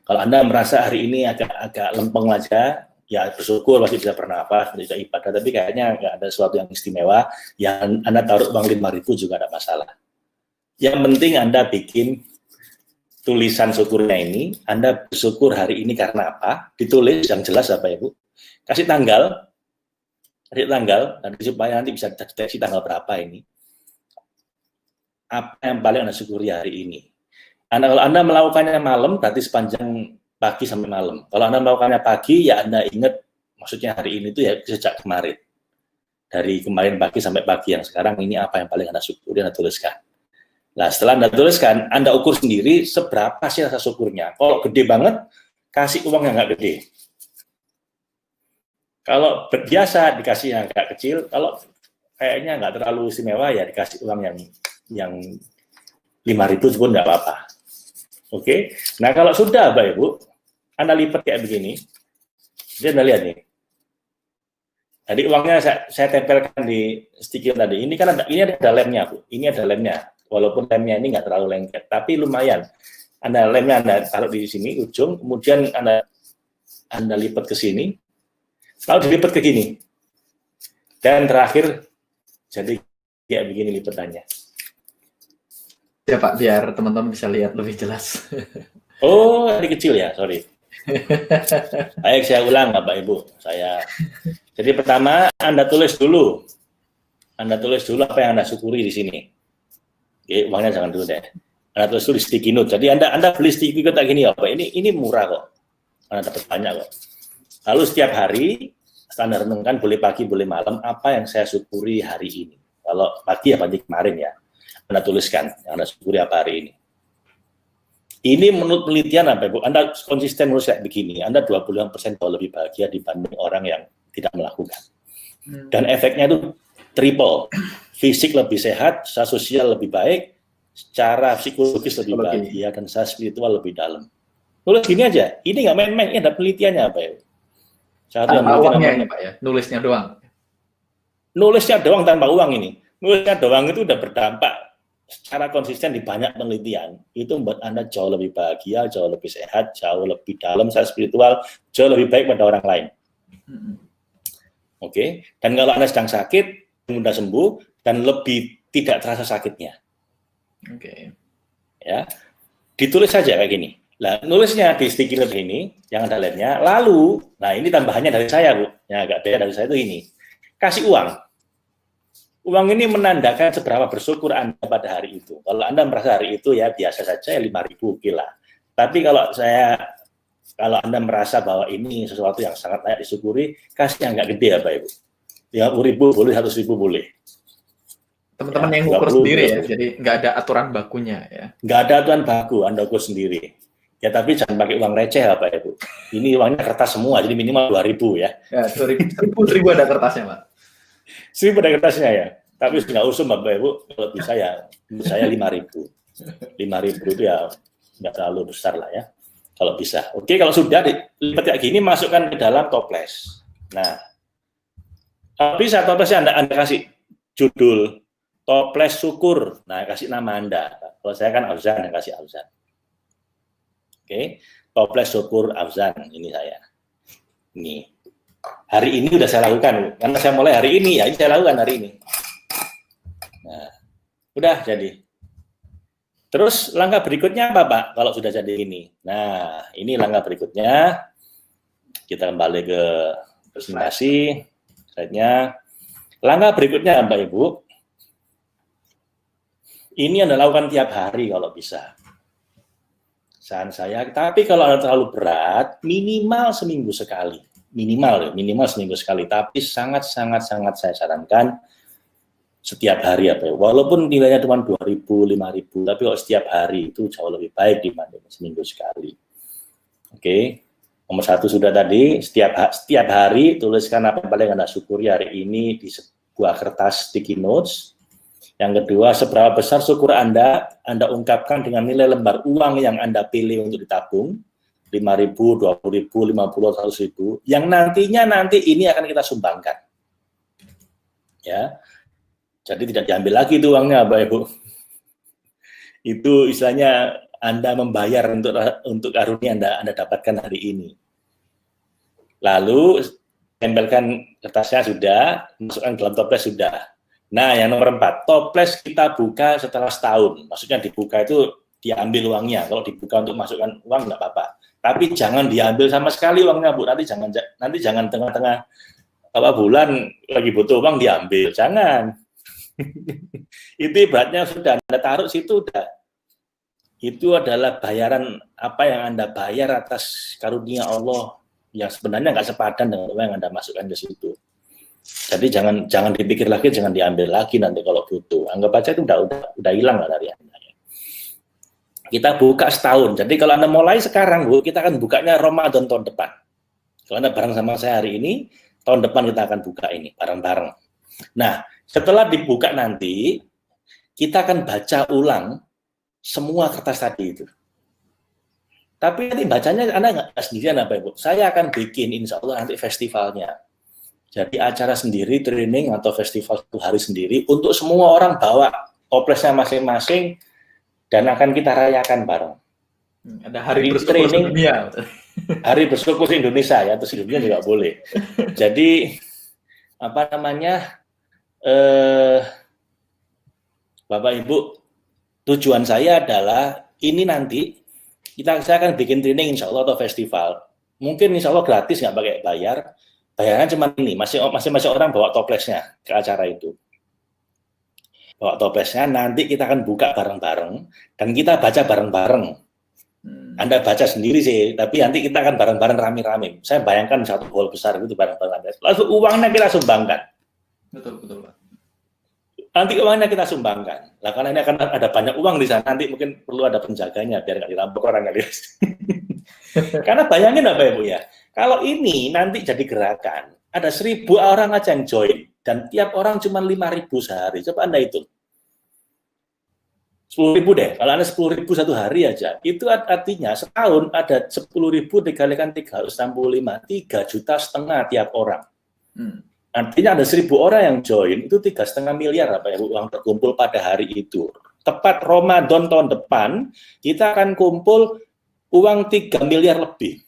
Speaker 2: Kalau Anda merasa hari ini agak lempeng aja, ya bersyukur masih bisa bernafas, bisa ibadah, tapi kayaknya nggak ada sesuatu yang istimewa, yang Anda taruh uang 5.000 juga ada masalah. Yang penting Anda bikin tulisan syukurnya ini, Anda bersyukur hari ini karena apa, ditulis yang jelas apa ya Bu, kasih tanggal, nanti supaya nanti bisa deteksi tanggal berapa ini. Apa yang paling Anda syukuri hari ini. Kalau Anda melakukannya malam, berarti sepanjang pagi sampai malam. Kalau Anda melakukannya pagi, ya Anda ingat, maksudnya hari ini itu ya sejak kemarin. Dari kemarin pagi sampai pagi yang sekarang, ini apa yang paling Anda syukuri, Anda tuliskan. Nah, setelah Anda tuliskan, Anda ukur sendiri seberapa sih rasa syukurnya. Kalau gede banget, kasih uang yang nggak gede. Kalau biasa dikasih yang agak kecil, kalau kayaknya nggak terlalu istimewa ya dikasih uang yang 5.000 pun nggak apa-apa. Oke. Nah kalau sudah Bapak Ibu, Anda lipat kayak begini, jadi Anda lihat nih. Jadi uangnya saya tempelkan di stiker tadi. Ini kan ini ada lemnya Bu. Ini ada lemnya. Walaupun lemnya ini nggak terlalu lengket, tapi lumayan. Lemnya Anda taruh di sini ujung, kemudian Anda lipat ke sini. Lalu dilipat ke gini. Dan terakhir, jadi kayak begini lipatannya.
Speaker 1: Ya Pak, biar teman-teman bisa lihat lebih jelas.
Speaker 2: Oh, ini kecil ya, sorry. Baik, saya ulang Bapak Ibu. Jadi pertama, Anda tulis dulu. Apa yang Anda syukuri di sini. Oke, uangnya jangan dulu deh. Anda tulis dulu di sticky note. Jadi Anda beli sticky note kayak gini ya, Pak. Ini murah kok. Anda dapat banyak kok. Lalu setiap hari, standar renungkan boleh pagi, boleh malam, apa yang saya syukuri hari ini. Kalau pagi ya pagi kemarin ya, Anda tuliskan, yang Anda syukuri apa hari ini. Ini menurut penelitian apa Bu? Anda konsisten menulis kayak begini, Anda 25% jauh lebih bahagia dibanding orang yang tidak melakukan. Dan efeknya itu triple. Fisik lebih sehat, secara sosial lebih baik, secara psikologis lebih bahagia, dan secara spiritual lebih dalam. Tulis gini aja, ini nggak main-main, ini ada penelitiannya apa ya?
Speaker 1: Tanpa uangnya ini Pak ya, nulisnya doang.
Speaker 2: Nulisnya doang tanpa uang ini. Nulisnya doang itu udah berdampak secara konsisten di banyak penelitian. Itu membuat Anda jauh lebih bahagia, jauh lebih sehat, jauh lebih dalam secara spiritual, jauh lebih baik pada orang lain. Oke. Dan kalau Anda sedang sakit, mudah sembuh dan lebih tidak terasa sakitnya.
Speaker 1: Oke.
Speaker 2: Ya. Ditulis saja kayak gini. Nah, nulisnya di sticky note ini, yang ada lemnya, lalu, nah ini tambahannya dari saya, Bu, yang agak beda dari saya itu ini, kasih uang. Uang ini menandakan seberapa bersyukur Anda pada hari itu. Kalau Anda merasa hari itu ya biasa saja, ya 5.000, oke lah. Tapi kalau Anda merasa bahwa ini sesuatu yang sangat layak disyukuri, kasih yang nggak gede ya Pak Ibu. 50.000 boleh, 100.000 boleh.
Speaker 1: Teman-teman
Speaker 2: Ya,
Speaker 1: yang ngukur
Speaker 2: 20,
Speaker 1: sendiri ya,
Speaker 2: 30.
Speaker 1: jadi nggak ada aturan bakunya ya.
Speaker 2: Nggak ada aturan baku, Anda ukur sendiri. Ya tapi jangan pakai uang receh ya Pak Ibu. Ini uangnya kertas semua, jadi minimal 2.000 ya.
Speaker 1: Ya, 1.000 ada kertasnya, Pak.
Speaker 2: 1.000 ada kertasnya ya. Tapi nggak usum Bapak Ibu, kalau bisa ya, saya 5.000. 5.000 itu ya nggak terlalu besar lah ya. Kalau bisa. Oke, kalau sudah dilipat kayak gini, masukkan ke dalam toples. Nah, bisa toplesnya Anda kasih judul toples syukur. Nah, kasih nama Anda. Kalau saya kan Auzan, yang kasih Auzan. Oke, toples syukur Auzan, ini saya. Ini. Hari ini udah saya lakukan, karena saya mulai hari ini, ya ini saya lakukan hari ini. Nah, udah jadi. Terus langkah berikutnya apa Pak, kalau sudah jadi ini? Nah, ini langkah berikutnya. Kita kembali ke presentasi. Slide-nya. Langkah berikutnya Bapak Ibu, ini Anda lakukan tiap hari kalau bisa. Saran saya, tapi kalau Anda terlalu berat, minimal seminggu sekali. Minimal seminggu sekali. Tapi sangat saya sarankan setiap hari ya Pak. Walaupun nilainya cuma 2.000, 5.000, tapi kalau setiap hari itu jauh lebih baik dibanding seminggu sekali. Oke. Nomor 1 sudah tadi, setiap hari tuliskan apa yang paling Anda syukuri hari ini di sebuah kertas sticky notes. Yang kedua, seberapa besar syukur Anda ungkapkan dengan nilai lembar uang yang Anda pilih untuk ditabung, 5.000, 20.000, 50, 100.000, yang nanti ini akan kita sumbangkan. Ya. Jadi tidak diambil lagi itu uangnya, Bapak Ibu. Itu istilahnya Anda membayar untuk karunia Anda dapatkan hari ini. Lalu tempelkan kertasnya sudah, masukkan dalam toples sudah. Nah, yang nomor 4, toples kita buka setelah setahun. Maksudnya dibuka itu diambil uangnya. Kalau dibuka untuk masukkan uang nggak apa-apa. Tapi jangan diambil sama sekali uangnya, Bu. Nanti jangan tengah-tengah bulan lagi butuh uang diambil. Jangan. Itu ibaratnya sudah Anda taruh situ udah. Itu adalah bayaran apa yang Anda bayar atas karunia Allah yang sebenarnya nggak sepadan dengan uang yang Anda masukkan ke situ. Jadi jangan dipikir lagi, jangan diambil lagi nanti kalau butuh. Anggap aja itu udah hilang lah dari Anda. Kita buka setahun. Jadi kalau Anda mulai sekarang, Bu, kita akan bukanya Ramadan tahun depan. Kalau Anda bareng sama saya hari ini, tahun depan kita akan buka ini bareng-bareng. Nah, setelah dibuka nanti, kita akan baca ulang semua kertas tadi itu. Tapi nanti bacanya Anda nggak sendirian apa Ibu. Saya akan bikin insya Allah nanti festivalnya. Jadi acara sendiri, training atau festival 1 hari sendiri untuk semua orang bawa toplesnya masing-masing dan akan kita rayakan bareng.
Speaker 1: Ada hari bersyukur dunia.
Speaker 2: Hari bersyukur Indonesia ya, terus dunia juga boleh. Jadi apa namanya? Bapak Ibu, tujuan saya adalah ini nanti saya akan bikin training insya Allah atau festival. Mungkin insya Allah gratis, nggak pakai bayar. Bayarannya cuma ini, masing-masing orang bawa toplesnya ke acara itu. Bawa toplesnya, nanti kita akan buka bareng-bareng dan kita baca bareng-bareng. Anda baca sendiri sih, tapi nanti kita akan bareng-bareng rame-rame. Saya bayangkan satu hall besar itu bareng-bareng. Lalu uangnya kita sumbangkan.
Speaker 1: Betul, Pak.
Speaker 2: Nanti uangnya kita sumbangkan. Lah karena ini akan ada banyak uang di sana, nanti mungkin perlu ada penjaganya biar nggak dirampok orang nggak lihat. Karena bayangin apa Ibu ya, kalau ini nanti jadi gerakan, ada 1.000 orang aja yang join dan tiap orang cuma 5.000 sehari. Coba Anda hitung. 10.000 deh. Kalau Anda 10.000 satu hari aja, itu artinya setahun ada 10.000 dikalikan 365, 3,5 juta tiap orang. Artinya ada 1.000 orang yang join, itu 3,5 miliar apa ya uang terkumpul pada hari itu. Tepat Ramadan tahun depan, kita akan kumpul uang 3 miliar lebih.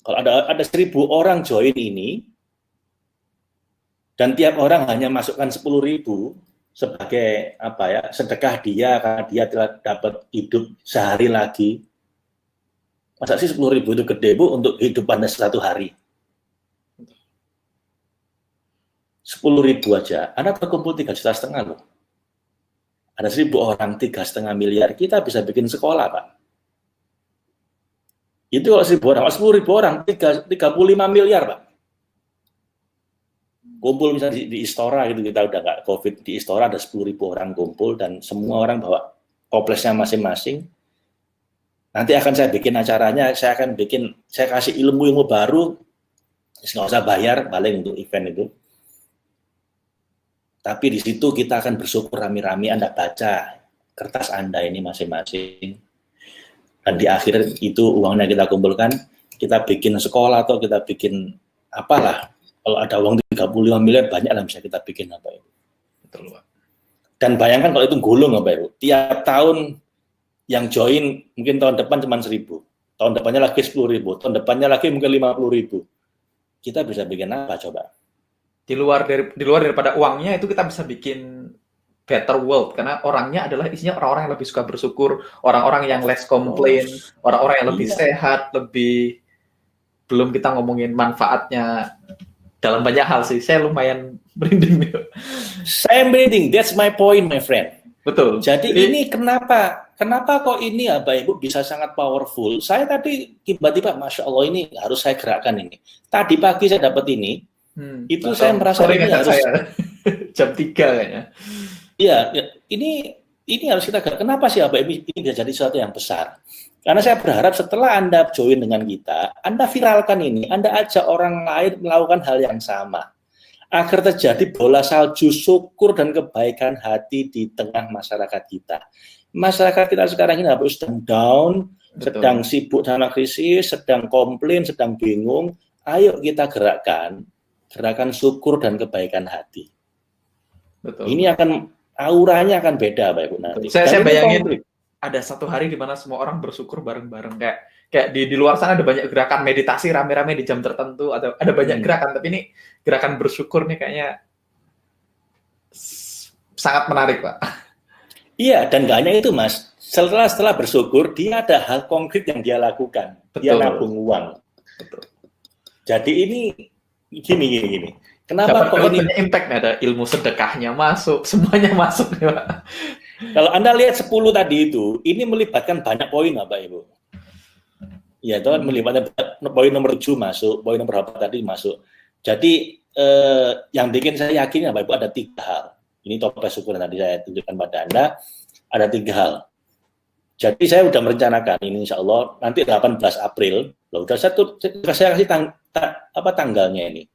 Speaker 2: Kalau ada 1.000 orang join ini, dan tiap orang hanya masukkan 10.000 sebagai sedekah dia karena dia telah dapat hidup sehari lagi, Masa sih 10.000 itu gede, Bu, untuk kehidupan satu hari? 10.000 aja, Anda terkumpul 3,5 juta loh. Ada 1.000 orang, 3,5 miliar, kita bisa bikin sekolah, Pak. Itu kalau 1.000 orang, 10.000 orang, 35 miliar, Pak. Kumpul misalnya di Istora gitu, kita udah nggak COVID, di Istora ada 10.000 orang kumpul dan semua orang bawa toplesnya masing-masing. Nanti akan saya bikin acaranya, saya kasih ilmu-ilmu baru, nggak usah bayar paling untuk event itu. Tapi di situ kita akan bersyukur rame-rame, Anda baca kertas Anda ini masing-masing. Dan di akhir itu uangnya kita kumpulkan, kita bikin sekolah atau kita bikin apalah. Kalau ada uang 35 miliar, banyak lah bisa kita bikin apa itu.
Speaker 1: Betul, Pak.
Speaker 2: Dan bayangkan kalau itu gulung apa itu. Tiap tahun yang join mungkin tahun depan cuma 1.000. Tahun depannya lagi 10.000. Tahun depannya lagi mungkin 50.000. Kita bisa bikin apa coba?
Speaker 1: Di luar daripada uangnya itu kita bisa bikin better world karena orangnya adalah isinya orang-orang yang lebih suka bersyukur, orang-orang yang less complain, orang-orang yang lebih sehat, lebih belum kita ngomongin manfaatnya dalam banyak hal sih. Saya lumayan merinding.
Speaker 2: Saya merinding, that's my point, my friend.
Speaker 1: Betul.
Speaker 2: Jadi ini kenapa kok ini ya Bapak Ibu bisa sangat powerful. Saya tadi tiba-tiba Masya Allah ini harus saya gerakkan ini. Tadi pagi saya dapat ini, itu saya merasa ini harus
Speaker 1: jam 3 kayaknya.
Speaker 2: Iya, ini harus kita gerak. Kenapa sih Bapak Ibu ini bisa jadi sesuatu yang besar? Karena saya berharap setelah Anda join dengan kita, Anda viralkan ini, Anda ajak orang lain melakukan hal yang sama. Agar terjadi bola salju syukur dan kebaikan hati di tengah masyarakat kita. Masyarakat kita sekarang ini sedang down, sedang sibuk sama krisis, sedang komplain, sedang bingung. Ayo kita gerakan syukur dan kebaikan hati.
Speaker 1: Betul.
Speaker 2: Ini auranya akan beda, Bapak Ibu nanti.
Speaker 1: Saya bayangin ada satu hari di mana semua orang bersyukur bareng-bareng kayak di luar sana ada banyak gerakan meditasi rame-rame di jam tertentu atau ada banyak gerakan, tapi ini gerakan bersyukur nih kayaknya sangat menarik, Pak. Iya,
Speaker 2: dan gak hanya itu, Mas. Setelah bersyukur, dia ada hal konkret yang dia lakukan. Betul. Dia nabung uang. Betul. Jadi ini gini. Kenapa kok ini
Speaker 1: banyak impact? Ada ilmu sedekahnya masuk, semuanya masuk nih, Pak.
Speaker 2: Kalau Anda lihat 10 tadi itu, ini melibatkan banyak poin, Bapak Ibu. Ya, itu kan melibatkan poin nomor 7 masuk, poin nomor berapa tadi masuk. Jadi yang bikin saya yakin Bapak Ibu ada 3 hal. Ini toples syukur yang tadi saya tunjukkan pada Anda, ada 3 hal. Jadi saya sudah merencanakan ini insya Allah nanti 18 April, loh, udah saya kasih tanggalnya ini.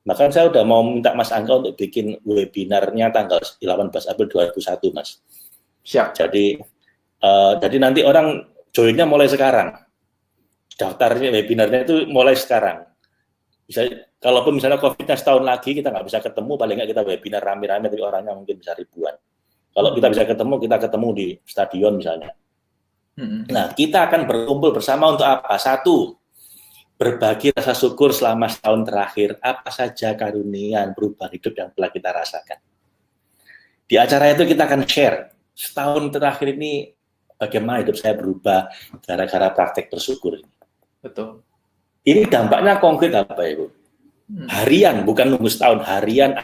Speaker 2: Bahkan saya udah mau minta Mas Angga untuk bikin webinarnya tanggal 18 April 2001, Mas.
Speaker 1: Siap.
Speaker 2: Jadi nanti orang joinnya mulai sekarang. Daftarnya webinarnya itu mulai sekarang. Kalaupun misalnya COVID-nya setahun lagi kita nggak bisa ketemu, paling nggak kita webinar rame-rame tapi orangnya mungkin bisa ribuan. Kalau kita bisa kita ketemu di stadion misalnya. Nah, kita akan berkumpul bersama untuk apa? 1, berbagi rasa syukur selama setahun terakhir. Apa saja karunia perubahan hidup yang telah kita rasakan. Di acara itu kita akan share setahun terakhir ini bagaimana hidup saya berubah gara-gara praktek bersyukur ini.
Speaker 1: Betul.
Speaker 2: Ini dampaknya konkret apa Ibu? Harian, bukan nunggu setahun. Harian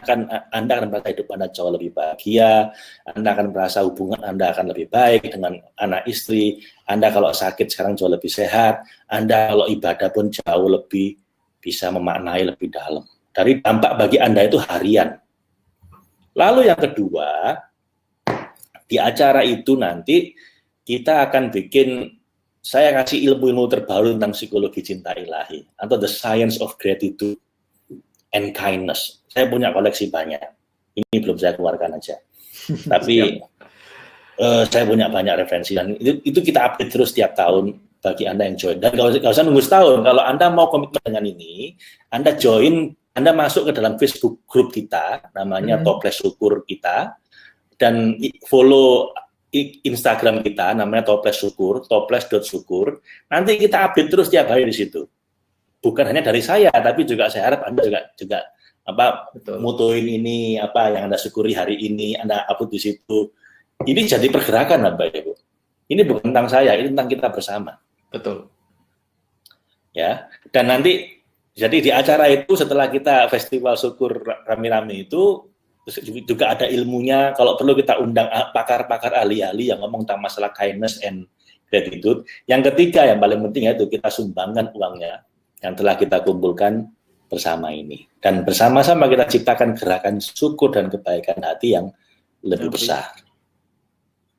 Speaker 2: Anda akan merasa hidup Anda jauh lebih bahagia, Anda akan merasa hubungan Anda akan lebih baik dengan anak istri, Anda kalau sakit sekarang jauh lebih sehat, Anda kalau ibadah pun jauh lebih bisa memaknai lebih dalam. Dari dampak bagi Anda itu harian. Lalu yang kedua, di acara itu nanti kita akan saya kasih ilmu-ilmu terbaru tentang psikologi cinta ilahi atau the science of gratitude and kindness. Saya punya koleksi banyak. Ini belum saya keluarkan aja. Tapi saya punya banyak referensi dan itu kita update terus tiap tahun bagi Anda yang join. Dan nggak usah nunggu setahun. Kalau Anda mau komitmen dengan ini, Anda join, Anda masuk ke dalam Facebook group kita, namanya Toples Syukur kita, dan follow Instagram kita, namanya Toples Syukur, toples.syukur. Nanti kita update terus tiap hari di situ. Bukan hanya dari saya, tapi juga saya harap Anda juga mutuin ini, apa yang Anda syukuri hari ini, Anda upload di situ. Ini jadi pergerakan, Bapak Ibu. Ini bukan tentang saya, ini tentang kita bersama.
Speaker 1: Betul.
Speaker 2: ya. Dan nanti jadi di acara itu setelah kita festival syukur rame-rame itu juga ada ilmunya. Kalau perlu kita undang pakar-pakar ahli-ahli yang ngomong tentang masalah kindness and gratitude. Yang ketiga yang paling penting yaitu kita sumbangkan uangnya yang telah kita kumpulkan bersama ini. Dan bersama-sama kita ciptakan gerakan syukur dan kebaikan hati yang lebih besar.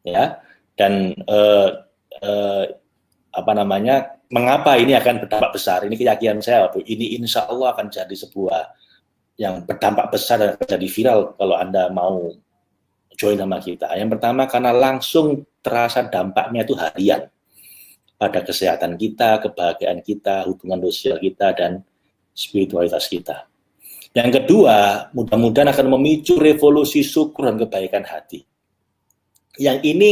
Speaker 2: Ya. Dan mengapa ini akan berdampak besar? Ini keyakinan saya, ini insya Allah akan jadi sebuah yang berdampak besar dan akan jadi viral kalau Anda mau join sama kita. Yang pertama karena langsung terasa dampaknya itu harian pada kesehatan kita, kebahagiaan kita, hubungan sosial kita, dan spiritualitas kita. Yang kedua, mudah-mudahan akan memicu revolusi syukur dan kebaikan hati. Yang ini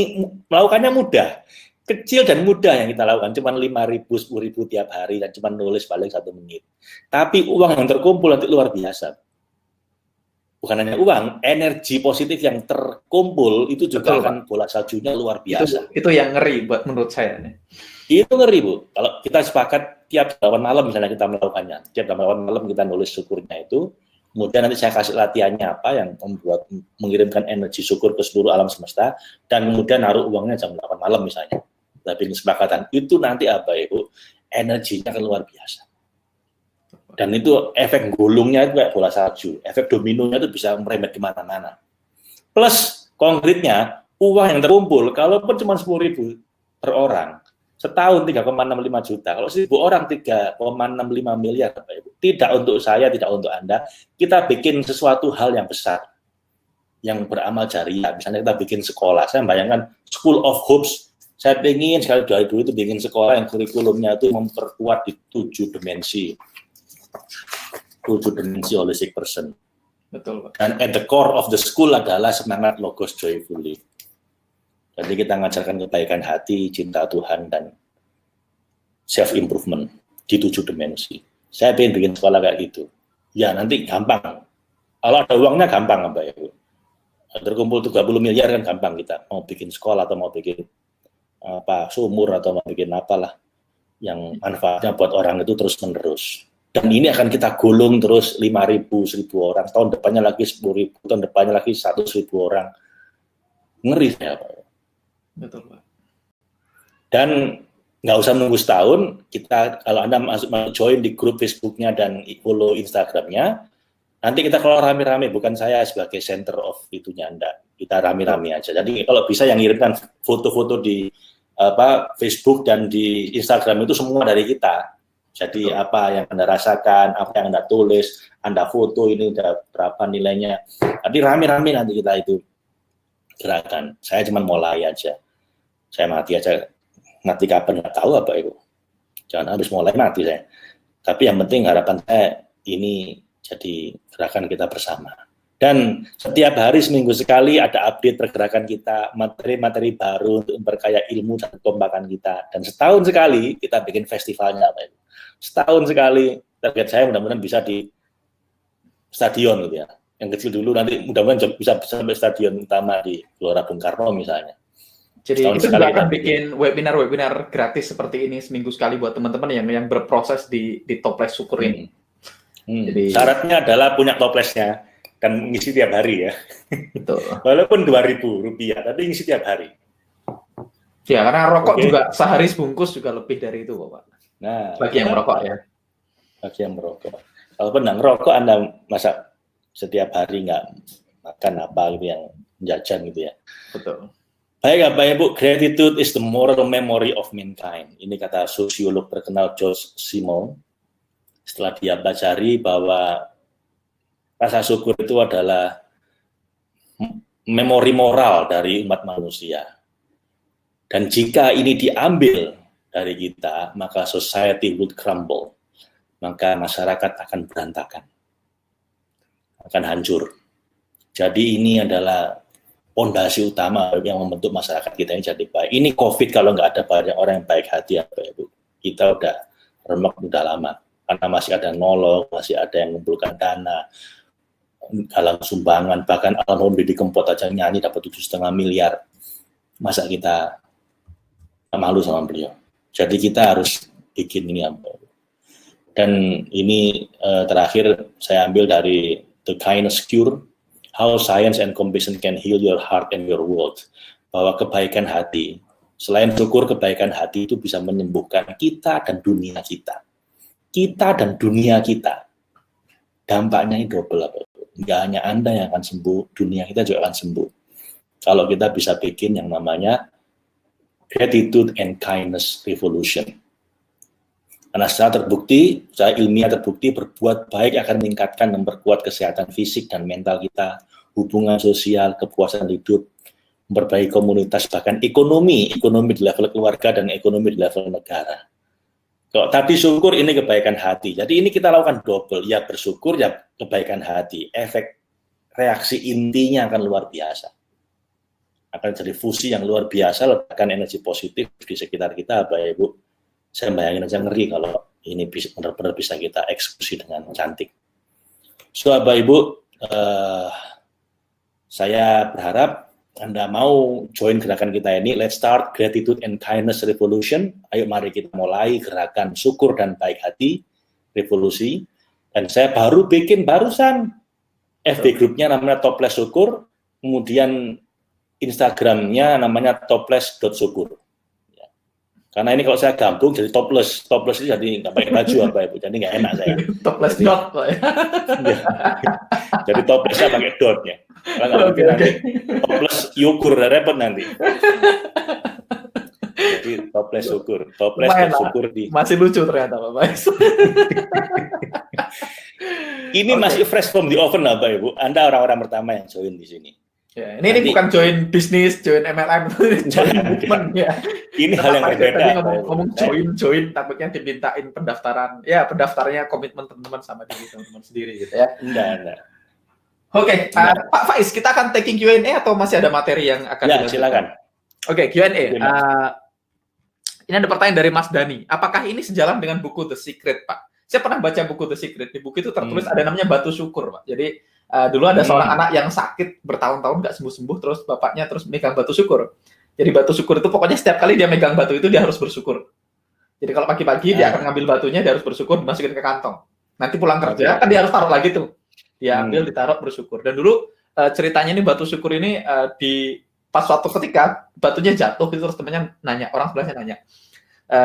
Speaker 2: melakukannya mudah, kecil dan mudah yang kita lakukan, cuma 5.000, 10.000 tiap hari, dan cuma nulis paling 1 menit. Tapi uang yang terkumpul nanti luar biasa. Bukan hanya uang, energi positif yang terkumpul itu juga akan bola saljunya luar biasa.
Speaker 1: Itu yang ngeri buat menurut saya nih.
Speaker 2: Itu ngeri, Bu. Kalau kita sepakat tiap 8 malam misalnya kita melakukannya, tiap 8 malam kita nulis syukurnya itu, kemudian nanti saya kasih latihannya apa yang membuat mengirimkan energi syukur ke seluruh alam semesta, dan kemudian naruh uangnya jam 8 malam misalnya. Tapi kesepakatan itu nanti apa, Ibu? Energinya akan luar biasa. Dan itu efek gulungnya itu kayak bola salju, efek dominonya itu bisa merembet kemana-mana. Plus konkretnya uang yang terkumpul, kalaupun cuma 10.000 per orang, setahun 3,65 juta. Kalau 1.000 orang 3,65 miliar, tidak untuk saya, tidak untuk Anda. Kita bikin sesuatu hal yang besar, yang beramal jariah. Misalnya kita bikin sekolah. Saya bayangkan School of Hopes. Saya ingin sekali dari dulu itu bikin sekolah yang kurikulumnya itu memperkuat di 7 dimensi. 7 dimensi holistic person.
Speaker 1: Betul, Pak.
Speaker 2: Dan at the core of the school adalah semangat logos joyfully. Jadi kita mengajarkan kebaikan hati, cinta Tuhan, dan self-improvement di 7 dimensi. Saya pengen bikin sekolah kayak gitu. Ya nanti gampang. Kalau ada uangnya gampang, Mbak Ibu. Terkumpul 30 miliar kan gampang kita. Mau bikin sekolah atau mau bikin sumur atau mau bikin apalah. Yang manfaatnya buat orang itu terus-menerus. Dan ini akan kita gulung terus 5.000, 1.000 orang. Tahun depannya lagi 10.000, tahun depannya lagi 100.000 orang. Ngeri ya, Pak.
Speaker 1: Betul, Pak.
Speaker 2: Dan nggak usah nunggu setahun, kita kalau Anda masuk join di grup Facebooknya dan follow Instagramnya, nanti kita kalau rame-rame, bukan saya sebagai center of itunya Anda, kita rame-rame aja. Jadi kalau bisa yang ngirimkan foto-foto di Facebook dan di Instagram itu semua dari kita. Jadi apa yang Anda rasakan, apa yang Anda tulis, Anda foto ini udah berapa nilainya. Jadi rame-rame nanti kita itu gerakan. Saya cuma mulai aja. Saya mati aja. Mati kapan nggak tahu apa itu. Jangan habis mulai mati saya. Tapi yang penting harapan saya ini jadi gerakan kita bersama. Dan setiap hari seminggu sekali ada update pergerakan kita, materi-materi baru untuk memperkaya ilmu dan kekompakan kita. Dan setahun sekali kita bikin festivalnya apa itu. Setahun sekali, target saya mudah-mudahan bisa di stadion gitu ya. Yang kecil dulu nanti mudah-mudahan bisa sampai stadion utama di Gelora Bung Karno misalnya.
Speaker 1: Jadi itu juga akan bikin webinar-webinar gratis seperti ini seminggu sekali buat teman-teman yang berproses di toples syukur ini.
Speaker 2: Jadi syaratnya adalah punya toplesnya dan ngisi tiap hari ya.
Speaker 1: Betul.
Speaker 2: Walaupun Rp2.000, tapi ngisi tiap hari.
Speaker 1: Ya, karena rokok juga sehari sebungkus juga lebih dari itu, Bapak.
Speaker 2: Nah,
Speaker 1: bagi yang merokok ya.
Speaker 2: Bagi yang merokok. Kalaupun nggak ngerokok, Anda masa setiap hari nggak makan apa gitu yang jajan gitu ya.
Speaker 1: Betul.
Speaker 2: Baik, Bapak Ibu, gratitude is the moral memory of mankind. Ini kata sosiolog terkenal George Simmel. Setelah dia pelajari bahwa rasa syukur itu adalah memori moral dari umat manusia. Dan jika ini diambil dari kita, maka society would crumble. Maka masyarakat akan berantakan. Akan hancur. Jadi ini adalah fondasi utama yang membentuk masyarakat kita ini jadi baik. Ini COVID kalau nggak ada banyak orang yang baik hati, apa Ibu, kita udah remek udah lama. Karena masih ada nolong, masih ada yang mengumpulkan dana, galang sumbangan, bahkan almarhum Didi Kempot aja nyanyi dapat 7,5 miliar. Masa kita malu sama beliau? Jadi kita harus bikin ini apa? Dan ini terakhir saya ambil dari The Kindness Cure, How Science and Compassion Can Heal Your Heart and Your World. Bahwa kebaikan hati, selain syukur, kebaikan hati itu bisa menyembuhkan kita dan dunia kita. Kita dan dunia kita. Dampaknya ini double. Nggak hanya Anda yang akan sembuh, dunia kita juga akan sembuh. Kalau kita bisa bikin yang namanya Gratitude and Kindness Revolution. Karena secara terbukti, secara ilmiah terbukti, berbuat baik akan meningkatkan dan memperkuat kesehatan fisik dan mental kita, hubungan sosial, kepuasan hidup, memperbaiki komunitas, bahkan ekonomi di level keluarga dan ekonomi di level negara. Kalau tadi syukur, ini kebaikan hati. Jadi ini kita lakukan double, ya bersyukur, ya kebaikan hati. Efek reaksi intinya akan luar biasa. Akan jadi fusi yang luar biasa, ledakan energi positif di sekitar kita, Bapak Ibu. Saya bayangin aja ngeri kalau ini benar-benar bisa kita eksekusi dengan cantik. So, Bapak Ibu, saya berharap Anda mau join gerakan kita ini. Let's start Gratitude and Kindness Revolution. Ayo mari kita mulai gerakan syukur dan baik hati revolusi. Dan saya baru bikin barusan FB grupnya namanya Toples Syukur, kemudian Instagramnya namanya toples.syukur. Ya. Karena ini kalau saya gabung jadi toples itu jadi nggak pakai baju apa Ibu, jadi nggak enak saya.
Speaker 1: Toples dot, Pak.
Speaker 2: Ya. Jadi toplesnya pakai dot ya. Kalau nggak mungkin nanti toples syukur, repot nanti. Jadi toples syukur, syukur di.
Speaker 1: Masih lucu ternyata Pak.
Speaker 2: Ini masih fresh from the oven lah, Bapak Ibu. Anda orang-orang pertama yang join di sini.
Speaker 1: Ya, ini bukan join bisnis, join MLM, join movement ya.
Speaker 2: Ini hal yang berbeda.
Speaker 1: Tadi ngomong join, takutnya dimintain pendaftaran. Ya, pendaftarnya komitmen teman-teman sama diri teman-teman sendiri gitu ya.
Speaker 2: Enggak.
Speaker 1: Oke, Pak Faiz, kita akan taking Q&A atau masih ada materi yang akan
Speaker 2: dilanjutkan? Silakan.
Speaker 1: Oke, Q&A. Ini ada pertanyaan dari Mas Dani. Apakah ini sejalan dengan buku The Secret, Pak? Saya pernah baca buku The Secret. Di buku itu tertulis ada namanya batu syukur, Pak. Jadi dulu ada seorang anak yang sakit bertahun-tahun nggak sembuh-sembuh, terus bapaknya terus megang batu syukur. Jadi batu syukur itu pokoknya setiap kali dia megang batu itu dia harus bersyukur. Jadi kalau pagi-pagi dia akan ngambil batunya, dia harus bersyukur, dimasukin ke kantong. Nanti pulang kerja kan dia harus taruh lagi tuh. Dia ambil, ditaruh, bersyukur. Dan dulu ceritanya ini batu syukur ini di pas suatu ketika batunya jatuh itu terus temannya nanya, orang sebelahnya nanya,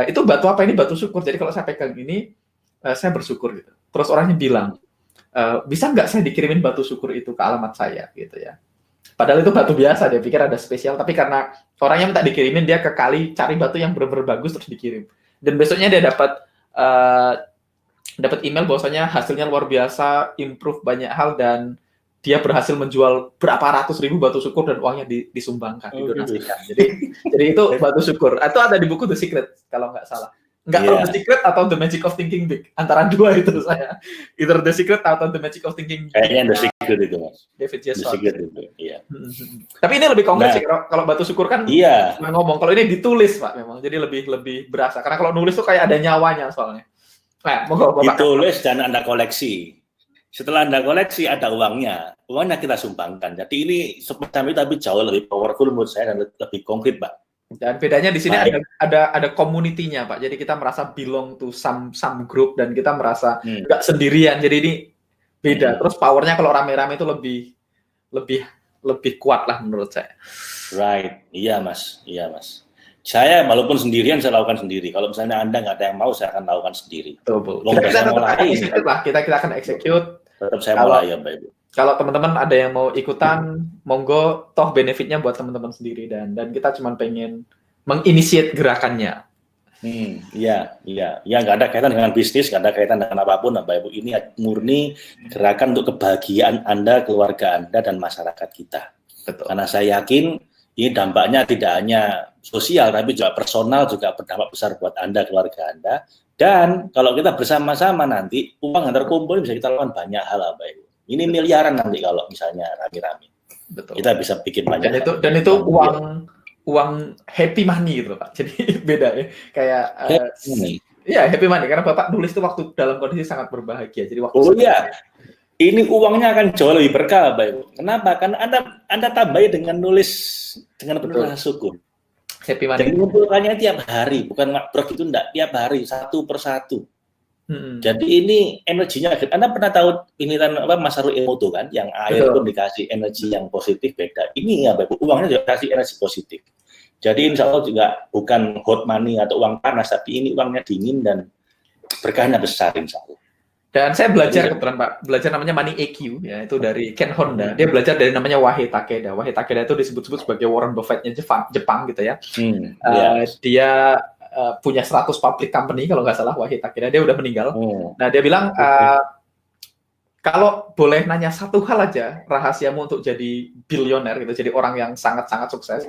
Speaker 1: itu batu apa? Ini batu syukur. Jadi kalau saya pegang ini saya bersyukur gitu. Terus orangnya bilang, bisa nggak saya dikirimin batu syukur itu ke alamat saya gitu ya. Padahal itu batu biasa, dia pikir ada spesial, tapi karena orangnya minta dikirimin, dia ke kali cari batu yang benar-benar bagus terus dikirim. Dan besoknya dia dapat email bahwasanya hasilnya luar biasa, improve banyak hal, dan dia berhasil menjual berapa ratus ribu batu syukur dan uangnya disumbangkan, didonasikan. Jadi itu batu syukur. Itu ada di buku The Secret kalau nggak salah. Nggak tahu The Secret atau The Magic of Thinking Big. Antara dua itu saya. Either The Secret atau The Magic of Thinking Big.
Speaker 2: Kayaknya The Secret itu, Mas.
Speaker 1: David J.
Speaker 2: The Secret itu, iya.
Speaker 1: Tapi ini lebih konkret sih. Kalau batu syukur kan cuma ngomong. Kalau ini ditulis, Pak, memang. Jadi lebih berasa. Karena kalau nulis tuh kayak ada nyawanya soalnya. Nah,
Speaker 2: ditulis dan Anda koleksi. Setelah Anda koleksi, ada uangnya. Uangnya kita sumbangkan. Jadi ini semacam itu, tapi jauh lebih powerful menurut saya dan lebih konkret, Pak.
Speaker 1: Dan bedanya di sini ada community-nya, Pak. Jadi kita merasa belong to some group dan kita merasa nggak sendirian. Jadi ini beda. Terus powernya kalau rame-rame itu lebih kuat lah menurut saya.
Speaker 2: Right, iya mas. Saya walaupun sendirian saya lakukan sendiri. Kalau misalnya Anda nggak ada yang mau, saya akan lakukan sendiri.
Speaker 1: Kita akan execute.
Speaker 2: Tetap saya mulai ya, Mbak Ibu.
Speaker 1: Kalau teman-teman ada yang mau ikutan, monggo, toh benefitnya buat teman-teman sendiri dan kita cuma pengen menginisiate gerakannya.
Speaker 2: Iya, nggak ada kaitan dengan bisnis, nggak ada kaitan dengan apapun, Bapak Ibu. Ini murni gerakan untuk kebahagiaan Anda, keluarga Anda, dan masyarakat kita.
Speaker 1: Betul.
Speaker 2: Karena saya yakin ini dampaknya tidak hanya sosial, tapi juga personal, juga berdampak besar buat Anda, keluarga Anda. Dan kalau kita bersama-sama nanti, uang yang terkumpul bisa kita lakukan banyak hal, Bapak Ibu. Ini miliaran nanti kalau misalnya rame-rame.
Speaker 1: Betul.
Speaker 2: Kita bisa bikin banyak.
Speaker 1: Dan itu uang happy money gitu, Pak. Jadi beda ya. Kayak happy money karena Bapak nulis itu waktu dalam kondisi sangat berbahagia. Jadi waktu
Speaker 2: ini uangnya akan jauh lebih berkah, Bapak Ibu. Kenapa? Karena Anda tambahi dengan nulis dengan penuh rasa syukur.
Speaker 1: Happy money.
Speaker 2: Jadi mengumpulkannya tiap hari, bukan makbrok itu enggak, tiap hari satu persatu. Jadi ini energinya, Anda pernah tahu ini kan apa Masaru Emoto kan, yang air pun dikasih energi yang positif beda. Ini ya, uangnya juga kasih energi positif. Jadi insya Allah juga bukan hot money atau uang panas, tapi ini uangnya dingin dan berkahnya besar insya Allah.
Speaker 1: Dan saya belajar kebetulan Pak, belajar namanya Money EQ, ya itu dari Ken Honda. Dia belajar dari namanya Wahei Takeda. Wahei Takeda itu disebut-sebut sebagai Warren Buffett-nya Jepang gitu ya. Dia punya 100 public company kalau nggak salah, Wahei Takeda. Dia udah meninggal. Nah dia bilang kalau boleh nanya satu hal aja rahasiamu untuk jadi bilioner gitu, jadi orang yang sangat-sangat sukses,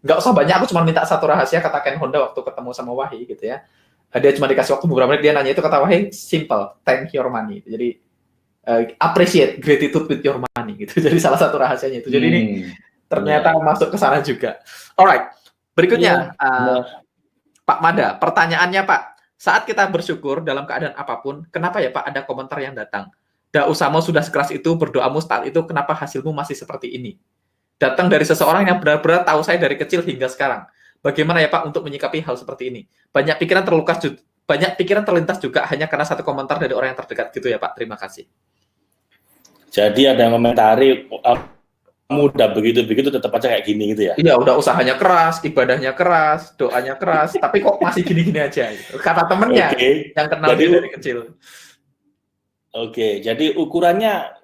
Speaker 1: nggak usah banyak, aku cuma minta satu rahasia, kata Ken Honda waktu ketemu sama Wahei gitu ya. Dia cuma dikasih waktu beberapa menit, dia nanya itu, kata Wahei, simple, thank your money. Jadi appreciate, gratitude with your money gitu. Jadi salah satu rahasianya itu. Jadi ini ternyata masuk ke sana juga. Alright, berikutnya Pak Mada, pertanyaannya Pak, saat kita bersyukur dalam keadaan apapun, kenapa ya Pak ada komentar yang datang? Usahamu sudah sekeras itu, berdoamu saat itu, kenapa hasilmu masih seperti ini? Datang dari seseorang yang benar-benar tahu saya dari kecil hingga sekarang. Bagaimana ya Pak untuk menyikapi hal seperti ini? Banyak pikiran terlintas juga hanya karena satu komentar dari orang yang terdekat gitu ya Pak. Terima kasih.
Speaker 2: Jadi ada yang komentari, kamu udah begitu-begitu tetap aja kayak gini gitu ya?
Speaker 1: Iya, udah usahanya keras, ibadahnya keras, doanya keras, tapi kok masih gini-gini aja gitu. Kata temennya yang kenal dia dari kecil.
Speaker 2: Jadi ukurannya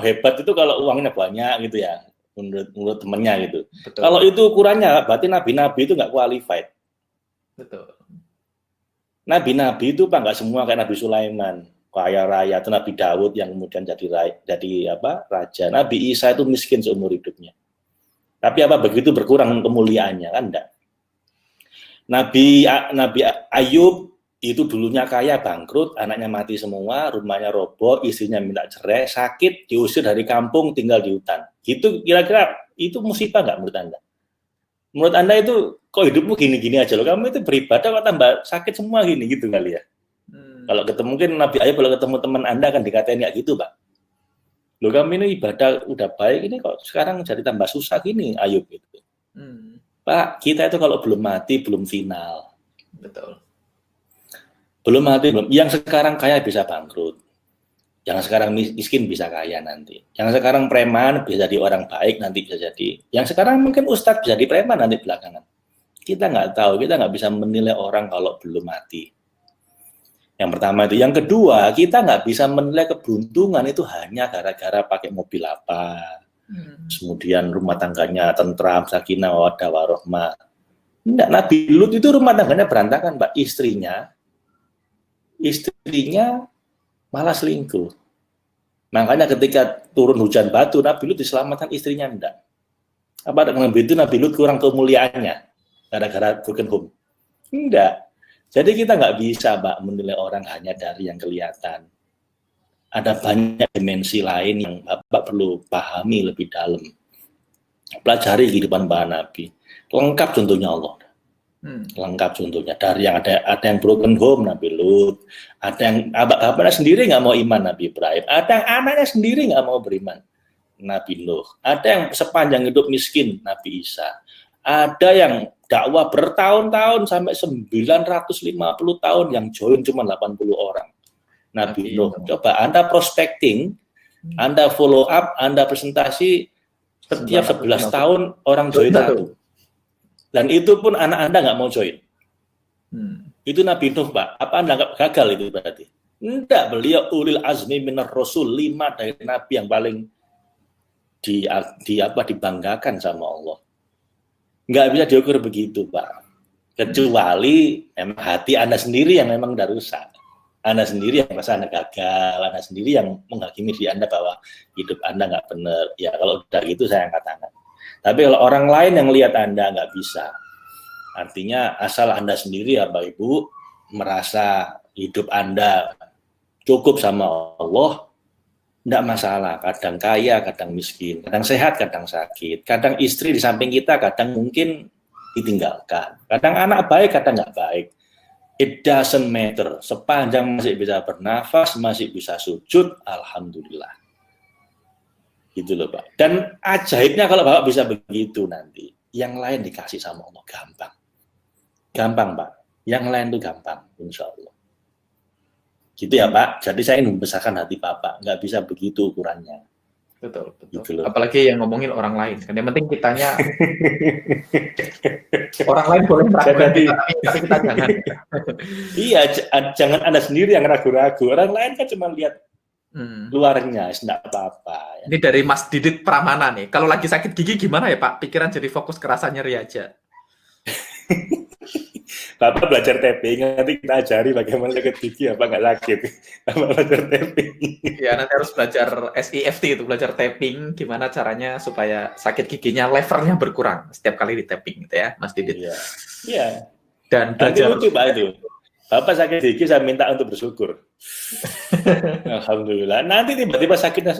Speaker 2: hebat itu kalau uangnya banyak gitu ya. Menurut temennya gitu. Betul. Kalau itu ukurannya, berarti nabi-nabi itu nggak qualified.
Speaker 1: Betul.
Speaker 2: Nabi-nabi itu Pak, nggak semua kayak Nabi Sulaiman, kaya raya, itu Nabi Daud yang kemudian jadi raja. Nabi Isa itu miskin seumur hidupnya. Tapi begitu berkurang kemuliaannya kan enggak. Nabi Ayub itu dulunya kaya, bangkrut, anaknya mati semua, rumahnya roboh, istrinya minta cerai, sakit, diusir dari kampung, tinggal di hutan. Itu kira-kira itu musibah nggak menurut Anda? Menurut Anda itu kok hidupmu gini-gini aja loh, kamu itu beribadah kok tambah sakit semua gini gitu kali ya? Kalau ketemu mungkin Nabi Ayub kalau ketemu teman Anda kan dikatain nggak gitu Pak. Loh kamu ini ibadah udah baik, ini kok sekarang jadi tambah susah gini Ayub gitu. Pak, kita itu kalau belum mati belum final.
Speaker 1: Betul.
Speaker 2: Belum mati, belum. Yang sekarang kaya bisa bangkrut. Yang sekarang miskin bisa kaya nanti. Yang sekarang preman bisa jadi orang baik nanti bisa jadi. Yang sekarang mungkin ustadz bisa jadi preman nanti belakangan. Kita nggak tahu, kita nggak bisa menilai orang kalau belum mati. Yang pertama itu. Yang kedua, kita nggak bisa menilai keberuntungan itu hanya gara-gara pakai mobil apa. Kemudian rumah tangganya tentram, sakinah, mawaddah, warahmah. Enggak, Nabi Lut itu rumah tangganya berantakan, Mbak. Istrinya malah selingkuh. Makanya ketika turun hujan batu, Nabi Lut diselamatkan, istrinya enggak. Apa dengan itu Nabi Lut kurang kemuliaannya gara-gara broken home? Enggak. Jadi kita nggak bisa, Mbak, menilai orang hanya dari yang kelihatan. Ada banyak dimensi lain yang Bapak perlu pahami lebih dalam. Pelajari kehidupan para Nabi. Lengkap contohnya Allah. Lengkap contohnya. Dari yang ada yang broken home Nabi Lut, ada yang bapaknya sendiri nggak mau iman Nabi Ibrahim, ada yang anaknya sendiri nggak mau beriman Nabi Nuh, ada yang sepanjang hidup miskin Nabi Isa, ada yang dakwah bertahun-tahun sampai 950 tahun yang join cuma 80 orang Nabi Nuh. Coba Anda prospecting, Anda follow up, Anda presentasi setiap 11 tahun orang join satu. Dan itu pun anak Anda nggak mau join. Itu Nabi Nuh, Pak. Apa Anda nggak gagal itu berarti? Enggak, beliau ulil azmi minar rasul, 5 dari Nabi yang paling dibanggakan sama Allah. Nggak bisa diukur begitu, Pak. Kecuali memang hati Anda sendiri yang memang udah rusak. Anda sendiri yang merasa Anda gagal, Anda sendiri yang menghakimi diri Anda bahwa hidup Anda nggak benar. Ya kalau udah gitu saya angkat tangan. Tapi kalau orang lain yang lihat Anda nggak bisa. Artinya asal Anda sendiri ya Bapak Ibu merasa hidup Anda cukup sama Allah, tidak masalah. Kadang kaya, kadang miskin, kadang sehat, kadang sakit. Kadang istri di samping kita, kadang mungkin ditinggalkan. Kadang anak baik, kadang nggak baik. It doesn't matter. Sepanjang masih bisa bernafas, masih bisa sujud, alhamdulillah. Gitu loh Pak. Dan ajaibnya kalau Bapak bisa begitu nanti, yang lain dikasih sama Allah gampang. Gampang Pak. Yang lain itu gampang, insya Allah. Gitu ya Pak. Jadi saya ingin membesarkan hati Bapak. Nggak bisa begitu ukurannya.
Speaker 1: Betul.
Speaker 2: Gitu loh.
Speaker 1: Apalagi yang ngomongin orang lain. Kan yang penting kitanya orang lain boleh meragukan kita, tapi kita jangan.
Speaker 2: Iya, jangan Anda sendiri yang ragu-ragu. Orang lain kan cuma lihat luarnya, tidak apa-apa.
Speaker 1: Ini dari Mas Didit Pramana nih. Kalau lagi sakit gigi gimana ya Pak? Pikiran jadi fokus ke rasa nyeri aja.
Speaker 2: Bapak belajar tapping, nanti kita ajari bagaimana sakit gigi apa nggak sakit. Bapak belajar tapping.
Speaker 1: Ya, nanti harus belajar SIFT itu, belajar tapping, gimana caranya supaya sakit giginya levernya berkurang setiap kali di tapping gitu ya, Mas Didit.
Speaker 2: Iya.
Speaker 1: Dan
Speaker 2: nanti
Speaker 1: belajar
Speaker 2: lucu Pak itu. Bapak sakit gigi, saya minta untuk bersyukur. Alhamdulillah. Nanti tiba-tiba sakitnya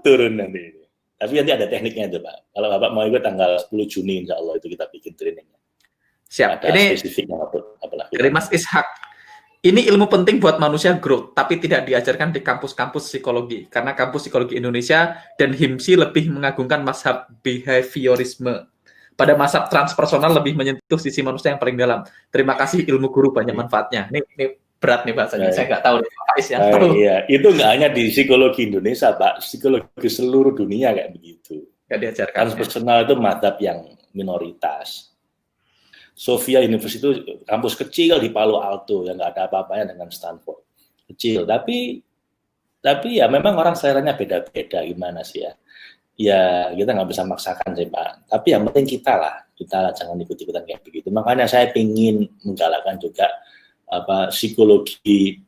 Speaker 2: turun nanti. Tapi nanti ada tekniknya itu Pak. Kalau Bapak mau ikut tanggal 10 Juni, insya Allah itu kita bikin trainingnya.
Speaker 1: Siap.
Speaker 2: Ada
Speaker 1: ini
Speaker 2: spesifiknya apa
Speaker 1: dari Mas Ishak. Ini ilmu penting buat manusia growth, tapi tidak diajarkan di kampus-kampus psikologi. Karena kampus psikologi Indonesia dan HIMSI lebih mengagungkan mazhab behaviorisme. Pada mazhab transpersonal lebih menyentuh sisi manusia yang paling dalam. Terima kasih ilmu guru, banyak manfaatnya. Ini berat nih bahasanya, saya nggak tahu.
Speaker 2: Iya, itu nggak hanya di psikologi Indonesia, Pak. Psikologi seluruh dunia kayak begitu.
Speaker 1: Nggak diajarkan.
Speaker 2: Transpersonal itu mazhab yang minoritas. Sophia University itu kampus kecil di Palo Alto yang nggak ada apa-apanya dengan Stanford, kecil. Tapi ya memang orang seleranya beda-beda gimana sih ya. Ya kita nggak bisa maksakan sih Pak. Tapi yang penting kita jangan ikut-ikutan kayak begitu. Makanya saya ingin menggalakkan juga psikologi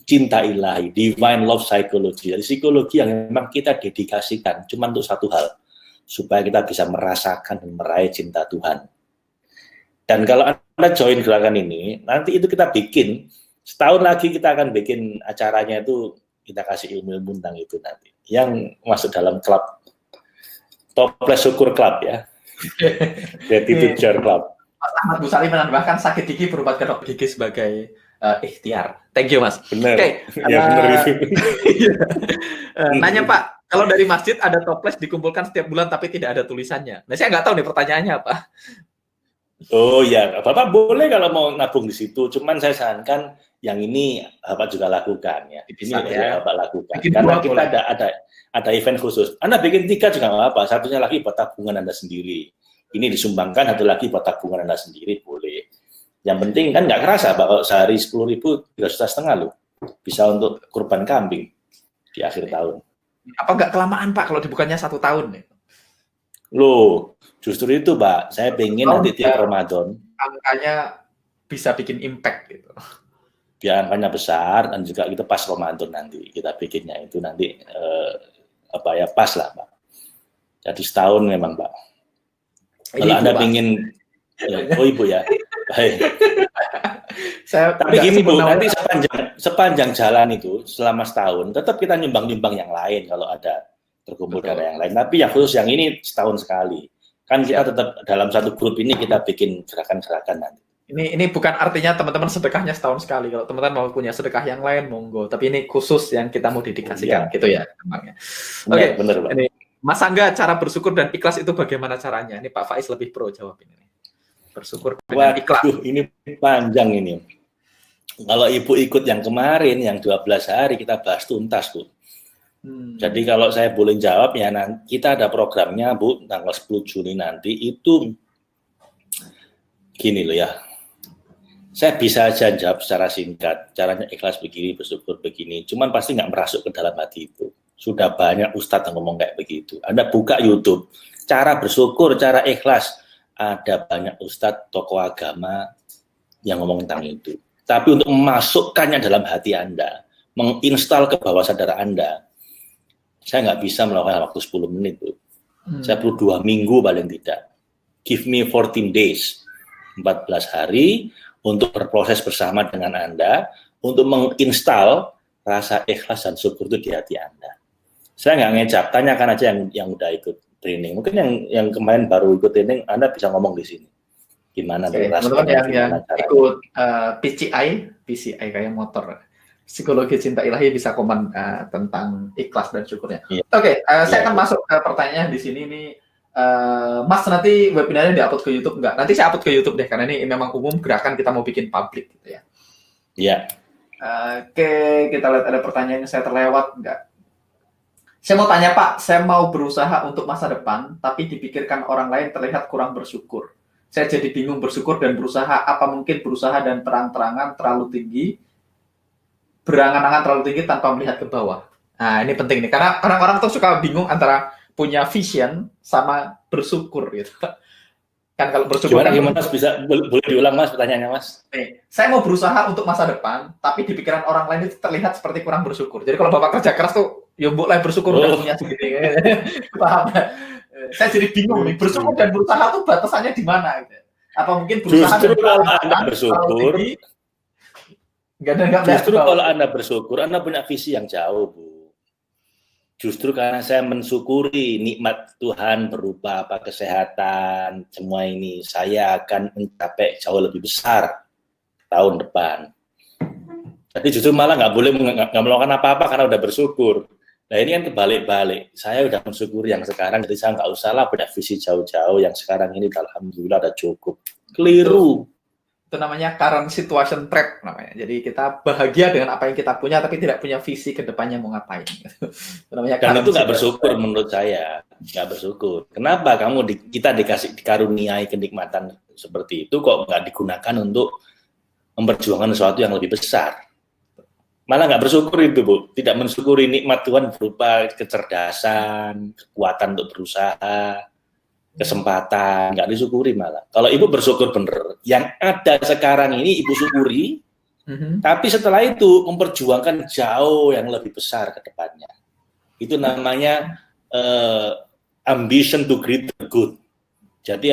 Speaker 2: cinta ilahi, divine love psychology. Jadi psikologi yang memang kita dedikasikan cuma untuk satu hal, supaya kita bisa merasakan dan meraih cinta Tuhan. Dan kalau Anda join gerakan ini, nanti itu kita bikin, setahun lagi kita akan bikin acaranya itu, kita kasih ilmu-ilmu tentang itu nanti. Yang masuk dalam klub, Toples Syukur Club ya. Gratitude Jar Club.
Speaker 1: Mas Ahmad Busari menambahkan sakit gigi berobat ke dokter gigi sebagai ikhtiar. Thank you Mas.
Speaker 2: Benar.
Speaker 1: Oke.
Speaker 2: Ya, benar itu.
Speaker 1: Nanya Pak, kalau dari masjid ada toples dikumpulkan setiap bulan tapi tidak ada tulisannya. Nah saya nggak tahu nih pertanyaannya apa.
Speaker 2: Oh ya, Bapak boleh kalau mau nabung di situ. Cuman saya sarankan yang ini Bapak juga lakukan ya. Ini ya Bapak lakukan. Karena kita ada event khusus. Anda bikin 3 juga nggak apa-apa. Satunya lagi buat tabungan Anda sendiri. Ini disumbangkan, satu lagi buat tabungan Anda sendiri boleh. Yang penting kan nggak kerasa Pak. Kalau sehari 10.000, 3,5 juta loh. Bisa untuk kurban kambing di akhir tahun.
Speaker 1: Apa nggak kelamaan Pak kalau dibukanya 1 tahun nih?
Speaker 2: Loh, justru itu Pak, saya pengen nanti tiap Ramadan
Speaker 1: angkanya bisa bikin impact gitu.
Speaker 2: Biar angkanya besar dan juga kita pas Ramadan nanti kita bikinnya itu nanti pas lah Pak. Jadi setahun memang Pak. Kalau Anda pengen Ibu ya. Baik. Tapi gini Bu, nanti sepanjang jalan itu selama setahun tetap kita nyumbang-nyumbang yang lain kalau ada terkumpul dana yang lain. Tapi yang khusus yang ini setahun sekali. Kan kita tetap dalam satu grup ini kita bikin gerakan-gerakan nanti.
Speaker 1: Ini bukan artinya teman-teman sedekahnya setahun sekali. Kalau teman-teman mau punya sedekah yang lain, monggo. Tapi ini khusus yang kita mau dedikasikan, gitu ya. Oke,
Speaker 2: benar Pak.
Speaker 1: Ini Mas Angga, cara bersyukur dan ikhlas itu bagaimana caranya? Ini Pak Faiz lebih pro jawab ini. Bersyukur dengan ikhlas.
Speaker 2: Ini panjang ini. Kalau Ibu ikut yang kemarin, yang 12 hari kita bahas tuntas Bu. Jadi kalau saya boleh jawab ya, nanti kita ada programnya Bu, tanggal 10 Juni nanti itu gini loh ya. Saya bisa aja jawab secara singkat, caranya ikhlas begini, bersyukur begini. Cuman pasti nggak merasuk ke dalam hati itu. Sudah banyak ustadz yang ngomong kayak begitu. Anda buka YouTube, cara bersyukur, cara ikhlas. Ada banyak ustadz, tokoh agama yang ngomong tentang itu. Tapi untuk memasukkannya dalam hati Anda, menginstal ke bawah sadar Anda, saya nggak bisa melakukan waktu 10 menit. Saya perlu 2 minggu paling tidak. Give me 14 days. 14 hari untuk berproses bersama dengan Anda untuk menginstal rasa ikhlas dan syukur itu di hati Anda. Saya nggak ngecap, tanyakan aja yang udah ikut training. Mungkin yang kemarin baru ikut training, Anda bisa ngomong di sini. Gimana
Speaker 1: teman-teman yang ikut PCI kayak motor. Psikologi cinta ilahi bisa komen tentang ikhlas dan syukurnya. Oke, saya akan masuk ke pertanyaan di sini nih. Mas, nanti webinarnya di-upload ke YouTube nggak? Nanti saya upload ke YouTube deh, karena ini memang umum gerakan kita mau bikin publik gitu ya.
Speaker 2: Iya.
Speaker 1: Oke, kita lihat ada pertanyaan yang saya terlewat enggak? Saya mau tanya Pak, saya mau berusaha untuk masa depan, tapi dipikirkan orang lain terlihat kurang bersyukur. Saya jadi bingung bersyukur dan berusaha. Apa mungkin berusaha dan terang-terangan terlalu tinggi, berangan-angan terlalu tinggi tanpa melihat ke bawah? Nah, ini penting nih, karena orang-orang tuh suka bingung antara punya vision sama bersyukur gitu. Kan kalau bersyukur
Speaker 2: Gimana
Speaker 1: kan
Speaker 2: Mas, bisa boleh diulang Mas pertanyaannya Mas?
Speaker 1: saya mau berusaha untuk masa depan, tapi di pikiran orang lain itu terlihat seperti kurang bersyukur. Jadi kalau Bapak kerja keras tuh, ya boleh bersyukur udah punya segini. Paham? Saya jadi bingung nih, bersyukur dan berusaha tuh batasannya di mana gitu. Apa mungkin berusaha
Speaker 2: Justru
Speaker 1: dan
Speaker 2: kalau Anda bersyukur, justru kalau Anda bersyukur, Anda punya visi yang jauh, Bu. Justru karena saya mensyukuri nikmat Tuhan berupa apa kesehatan, semua ini, saya akan mencapai jauh lebih besar tahun depan. Jadi justru malah nggak boleh nggak melakukan apa-apa karena udah bersyukur. Nah ini kan kebalik-balik. Saya udah mensyukuri yang sekarang, jadi saya nggak usah lah punya visi jauh-jauh. Yang sekarang ini alhamdulillah udah cukup. Keliru.
Speaker 1: Itu namanya current situation trap namanya. Jadi kita bahagia dengan apa yang kita punya, tapi tidak punya visi ke depannya mau ngapain. Itu namanya
Speaker 2: dan itu nggak bersyukur menurut saya, nggak bersyukur. Kenapa kita dikaruniai kenikmatan seperti itu kok nggak digunakan untuk memperjuangkan sesuatu yang lebih besar? Malah nggak bersyukur itu, Bu. Tidak mensyukuri nikmat Tuhan berupa kecerdasan, kekuatan untuk berusaha, kesempatan, nggak disyukuri malah. Kalau Ibu bersyukur bener, yang ada sekarang ini Ibu syukuri, tapi setelah itu memperjuangkan jauh yang lebih besar ke depannya. Itu namanya ambition to greater good. Jadi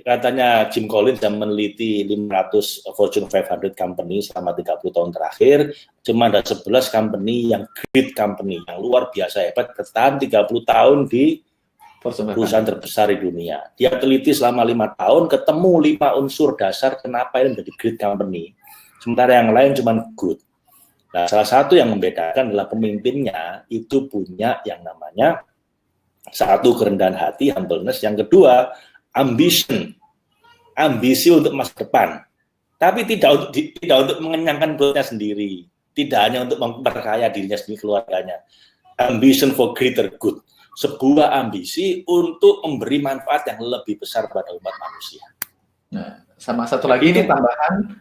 Speaker 2: katanya Jim Collins yang meneliti 500 Fortune 500 company selama 30 tahun terakhir, cuma ada 11 company yang great company, yang luar biasa hebat, bertahan 30 tahun di perusahaan terbesar di dunia. Dia teliti selama 5 tahun, ketemu 5 unsur dasar kenapa ini menjadi great company. Sementara yang lain cuma good. Nah, salah satu yang membedakan adalah pemimpinnya itu punya yang namanya satu kerendahan hati, humbleness, yang kedua ambition, ambisi untuk masa depan, tapi tidak untuk mengenyangkan perutnya sendiri, tidak hanya untuk memperkaya dirinya sendiri, keluarganya. Ambition for greater good, sebuah ambisi untuk memberi manfaat yang lebih besar pada umat manusia.
Speaker 1: Nah, sama satu lagi ini tambahan,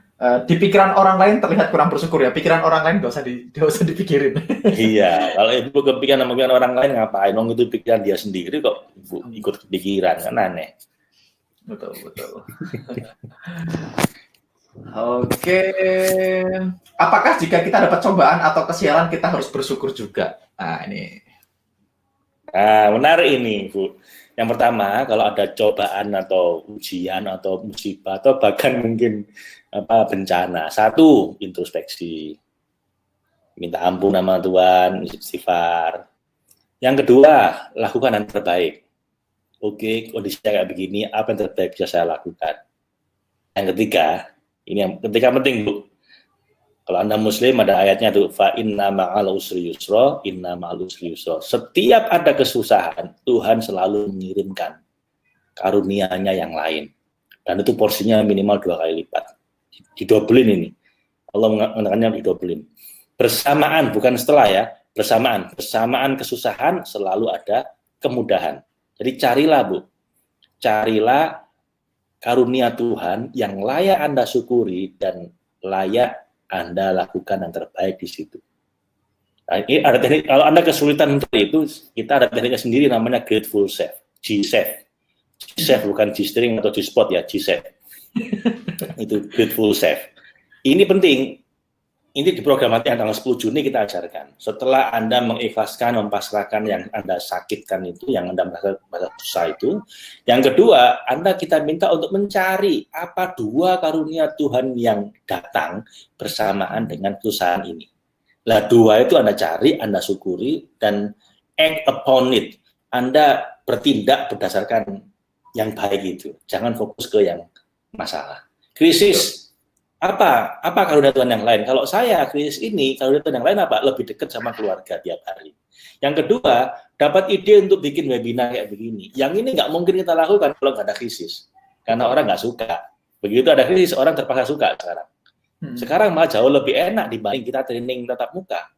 Speaker 1: di pikiran orang lain terlihat kurang bersyukur ya. Pikiran orang lain nggak usah dipikirin.
Speaker 2: Iya, kalau Ibu kepikiran sama orang lain ngapain? Nong itu pikiran dia sendiri kok Ibu ikut kepikiran, kan aneh.
Speaker 1: Betul. Oke. Apakah jika kita dapat cobaan atau kesialan kita harus bersyukur juga? Nah, ini.
Speaker 2: Nah, menarik ini, Bu. Yang pertama, kalau ada cobaan atau ujian atau musibah atau bahkan mungkin bencana, satu, introspeksi. Minta ampun sama Tuhan, istighfar. Yang kedua, lakukan yang terbaik. Oke, kondisinya kayak begini, apa yang terbaik bisa saya lakukan? Yang ketiga, ini yang ketiga penting, Bu. Kalau Anda Muslim, ada ayatnya tuh, fa inna ma'al usri yusra, inna ma'al usri yusra. Setiap ada kesusahan, Tuhan selalu mengirimkan karunia-Nya yang lain. Dan itu porsinya minimal 2 kali lipat. Didobelin ini. Allah mengatakannya didobelin. Bersamaan, bukan setelah ya, bersamaan kesusahan selalu ada kemudahan. Jadi carilah, Bu, carilah karunia Tuhan yang layak Anda syukuri dan layak Anda lakukan yang terbaik di situ. Nah, ini ada teknik, kalau Anda kesulitan untuk itu, kita ada tekniknya sendiri namanya grateful self, G-Self. G-Self bukan G-String atau G-Spot ya, G-Self. Itu grateful self. Ini penting. Ini di program latihan tanggal 10 Juni kita ajarkan. Setelah Anda mengikhlaskan, mempasrahkan yang Anda sakitkan itu, yang Anda merasa susah itu. Yang kedua, kita minta untuk mencari apa 2 karunia Tuhan yang datang bersamaan dengan kesusahan ini. Lah 2 itu Anda cari, Anda syukuri, dan act upon it. Anda bertindak berdasarkan yang baik itu. Jangan fokus ke yang masalah. Krisis. Apa karunia Tuhan yang lain? Kalau saya krisis ini, karunia Tuhan yang lain apa? Lebih dekat sama keluarga tiap hari. Yang kedua, dapat ide untuk bikin webinar kayak begini. Yang ini nggak mungkin kita lakukan kalau nggak ada krisis. Karena orang nggak suka. Begitu ada krisis, orang terpaksa suka sekarang. Sekarang malah jauh lebih enak dibanding kita training tatap muka.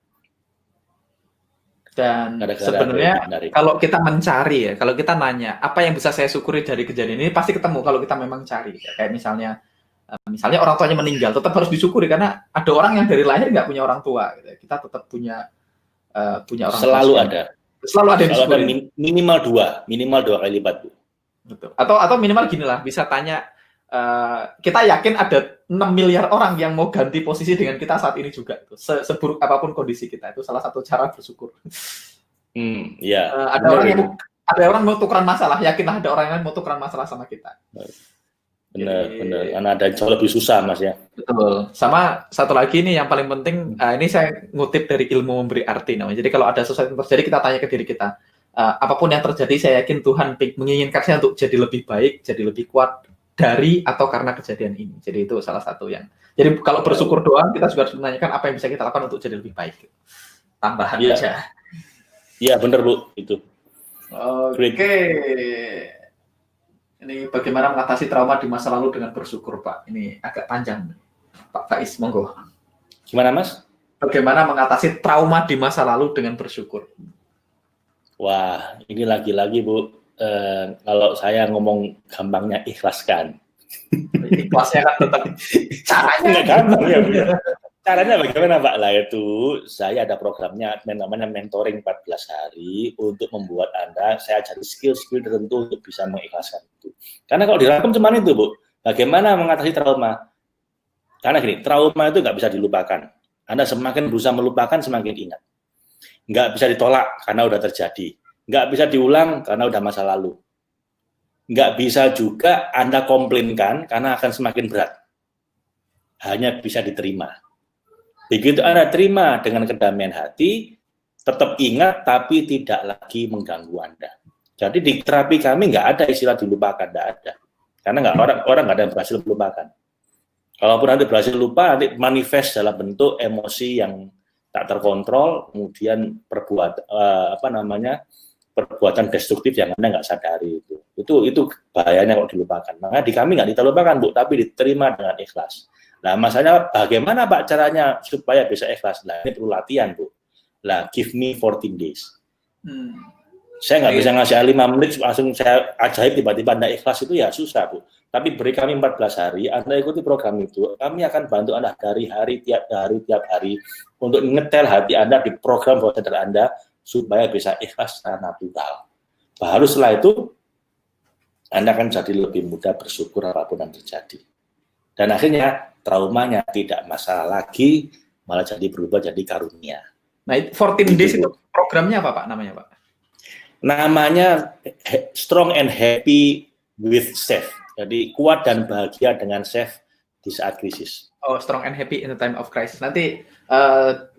Speaker 1: Dan sebenarnya kalau kita mencari ya, kalau kita nanya apa yang bisa saya syukuri dari kejadian ini, pasti ketemu kalau kita memang cari. Kayak misalnya orang tuanya meninggal, tetap harus disyukuri karena ada orang yang dari lahir nggak punya orang tua. Gitu. Kita tetap punya orang
Speaker 2: selalu
Speaker 1: tua.
Speaker 2: Ada.
Speaker 1: Selalu ada
Speaker 2: minimal dua kali lipat, Bu.
Speaker 1: Betul. Atau minimal gini lah, bisa tanya, kita yakin ada 6 miliar orang yang mau ganti posisi dengan kita saat ini juga. Seburuk apapun kondisi kita, itu salah satu cara bersyukur.
Speaker 2: Ya.
Speaker 1: Ada orang mau tukeran masalah, yakinlah ada orang yang mau tukeran masalah sama kita.
Speaker 2: Benar. Karena ada jauh lebih susah, Mas ya.
Speaker 1: Betul. Sama satu lagi nih yang paling penting, ini saya ngutip dari Ilmu Memberi Arti namanya. Jadi kalau ada sesuatu yang terjadi, kita tanya ke diri kita. Apapun yang terjadi, saya yakin Tuhan menginginkan saya untuk jadi lebih baik, jadi lebih kuat dari atau karena kejadian ini. Jadi itu salah satu yang. Jadi kalau bersyukur doang, kita juga harus menanyakan apa yang bisa kita lakukan untuk jadi lebih baik. Tambahan aja.
Speaker 2: Iya, benar, Bu, itu.
Speaker 1: Oke. Ini bagaimana mengatasi trauma di masa lalu dengan bersyukur, Pak. Ini agak panjang, Pak Faiz, monggo.
Speaker 2: Gimana, Mas?
Speaker 1: Bagaimana mengatasi trauma di masa lalu dengan bersyukur?
Speaker 2: Wah, ini lagi-lagi, Bu. Kalau saya ngomong gampangnya ikhlaskan.
Speaker 1: Ikhlasnya kan tetap caranya
Speaker 2: nggak gampang ya. Caranya bagaimana, Pak? Lah itu saya ada programnya namanya mentoring 14 hari untuk membuat Anda, saya ajari skill-skill tertentu untuk bisa mengikhlaskan itu. Karena kalau dirangkum cuma itu, Bu. Bagaimana mengatasi trauma? Karena gini, trauma itu nggak bisa dilupakan. Anda semakin berusaha melupakan, semakin ingat. Nggak bisa ditolak karena udah terjadi. Nggak bisa diulang karena udah masa lalu. Nggak bisa juga Anda komplainkan karena akan semakin berat. Hanya bisa diterima. Begitu Anda terima dengan kedamaian hati, tetap ingat tapi tidak lagi mengganggu Anda. Jadi di terapi kami nggak ada istilah dilupakan, nggak ada. Karena orang nggak ada yang berhasil melupakan. Kalaupun nanti berhasil lupa, nanti manifest dalam bentuk emosi yang tak terkontrol, kemudian perbuatan destruktif yang Anda nggak sadari itu. Itu bahayanya kalau dilupakan. Maka di kami nggak dilupakan, Bu, tapi diterima dengan ikhlas. Nah, masalahnya bagaimana, Pak, caranya supaya bisa ikhlas? Nah, ini perlu latihan, Bu. Lah, give me 14 days. Saya nggak bisa ngasih 5 menit langsung saya ajaib tiba-tiba Anda ikhlas, itu ya susah, Bu. Tapi beri kami 14 hari, Anda ikuti program itu, kami akan bantu Anda dari tiap hari untuk ngetel hati Anda di program bawah sadar Anda supaya bisa ikhlas secara natural. Baru setelah itu, Anda akan jadi lebih mudah bersyukur apapun yang terjadi. Dan akhirnya, traumanya tidak masalah lagi, malah jadi berubah jadi karunia.
Speaker 1: Nah, 14 days itu programnya apa, Pak? Namanya, Pak?
Speaker 2: Namanya Strong and Happy with Self. Jadi, kuat dan bahagia dengan self di saat krisis.
Speaker 1: Oh, Strong and Happy in the Time of Crisis. Nanti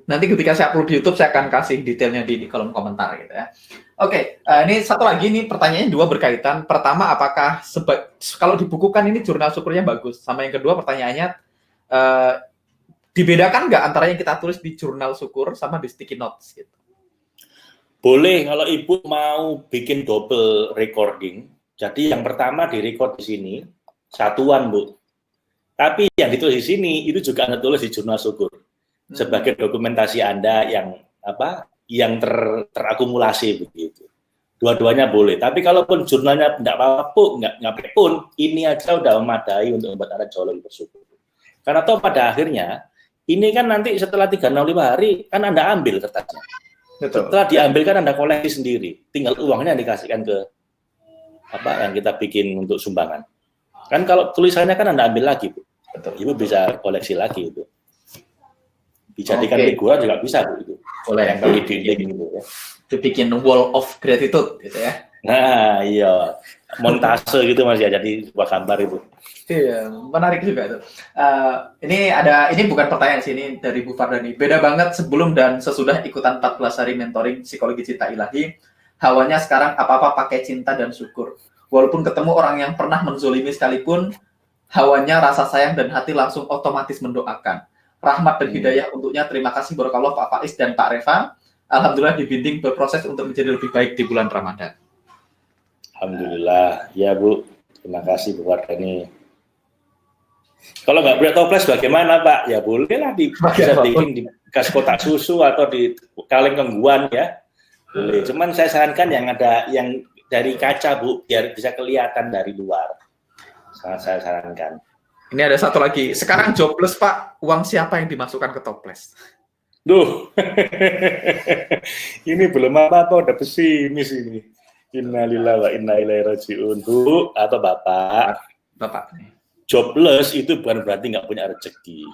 Speaker 1: ketika saya upload di YouTube, saya akan kasih detailnya di kolom komentar gitu ya. Oke, ini satu lagi nih pertanyaannya dua berkaitan. Pertama, apakah kalau dibukukan ini jurnal syukurnya bagus? Sama yang kedua pertanyaannya, dibedakan nggak antara yang kita tulis di jurnal syukur sama di sticky notes gitu?
Speaker 2: Boleh, kalau Ibu mau bikin double recording. Jadi yang pertama direcord di sini, satuan, Bu. Tapi yang ditulis di sini, itu juga Anda tulis di jurnal syukur. Sebagai dokumentasi Anda yang terakumulasi begitu. Dua-duanya boleh. Tapi kalaupun jurnalnya tidak apa-apa pun, ini aja udah memadai untuk membuat Anda jauh lebih bersyukur. Karena toh pada akhirnya, ini kan nanti setelah 365 hari, kan Anda ambil kertasnya. Betul. Setelah diambil kan Anda koleksi sendiri. Tinggal uangnya dikasihkan ke yang kita bikin untuk sumbangan. Kan kalau tulisannya kan Anda ambil lagi, Bu. Betul. Ibu bisa koleksi lagi itu. Dijadikan figuran juga bisa, Bu, itu.
Speaker 1: Boleh.
Speaker 2: Yang di dinding gitu ya.
Speaker 1: Dibikin wall of gratitude gitu ya.
Speaker 2: Nah, iya. Montase gitu Mas ya, jadi sebuah gambar itu.
Speaker 1: Iya, menarik juga itu. Ini bukan pertanyaan sini dari Bu Fardani. Beda banget sebelum dan sesudah ikutan 14 hari mentoring psikologi cinta ilahi. Hawanya sekarang apa-apa pakai cinta dan syukur. Walaupun ketemu orang yang pernah menzolimi sekalipun, hawanya rasa sayang dan hati langsung otomatis mendoakan. Rahmat dan hidayah untuknya. Terima kasih barakallah Pak Faiz dan Pak Reva. Alhamdulillah dibimbing berproses untuk menjadi lebih baik di bulan Ramadan.
Speaker 2: Alhamdulillah. Ya, Bu. Terima kasih Bu Fardani. Kalau nggak punya toples bagaimana Pak? Ya bolehlah bisa bikin di bekas kotak susu atau di kaleng kengguan ya. Boleh. Cuman saya sarankan yang dari kaca Bu, biar bisa kelihatan dari luar. Sangat saya sarankan.
Speaker 1: Ini ada satu lagi. Sekarang jobless Pak, uang siapa yang dimasukkan ke toples?
Speaker 2: Duh, ini belum apa-apa udah pesimis ini. Innalillahi wa inna ilaihi raji'un. Bu atau Bapak. Jobless itu bukan berarti nggak punya rezeki.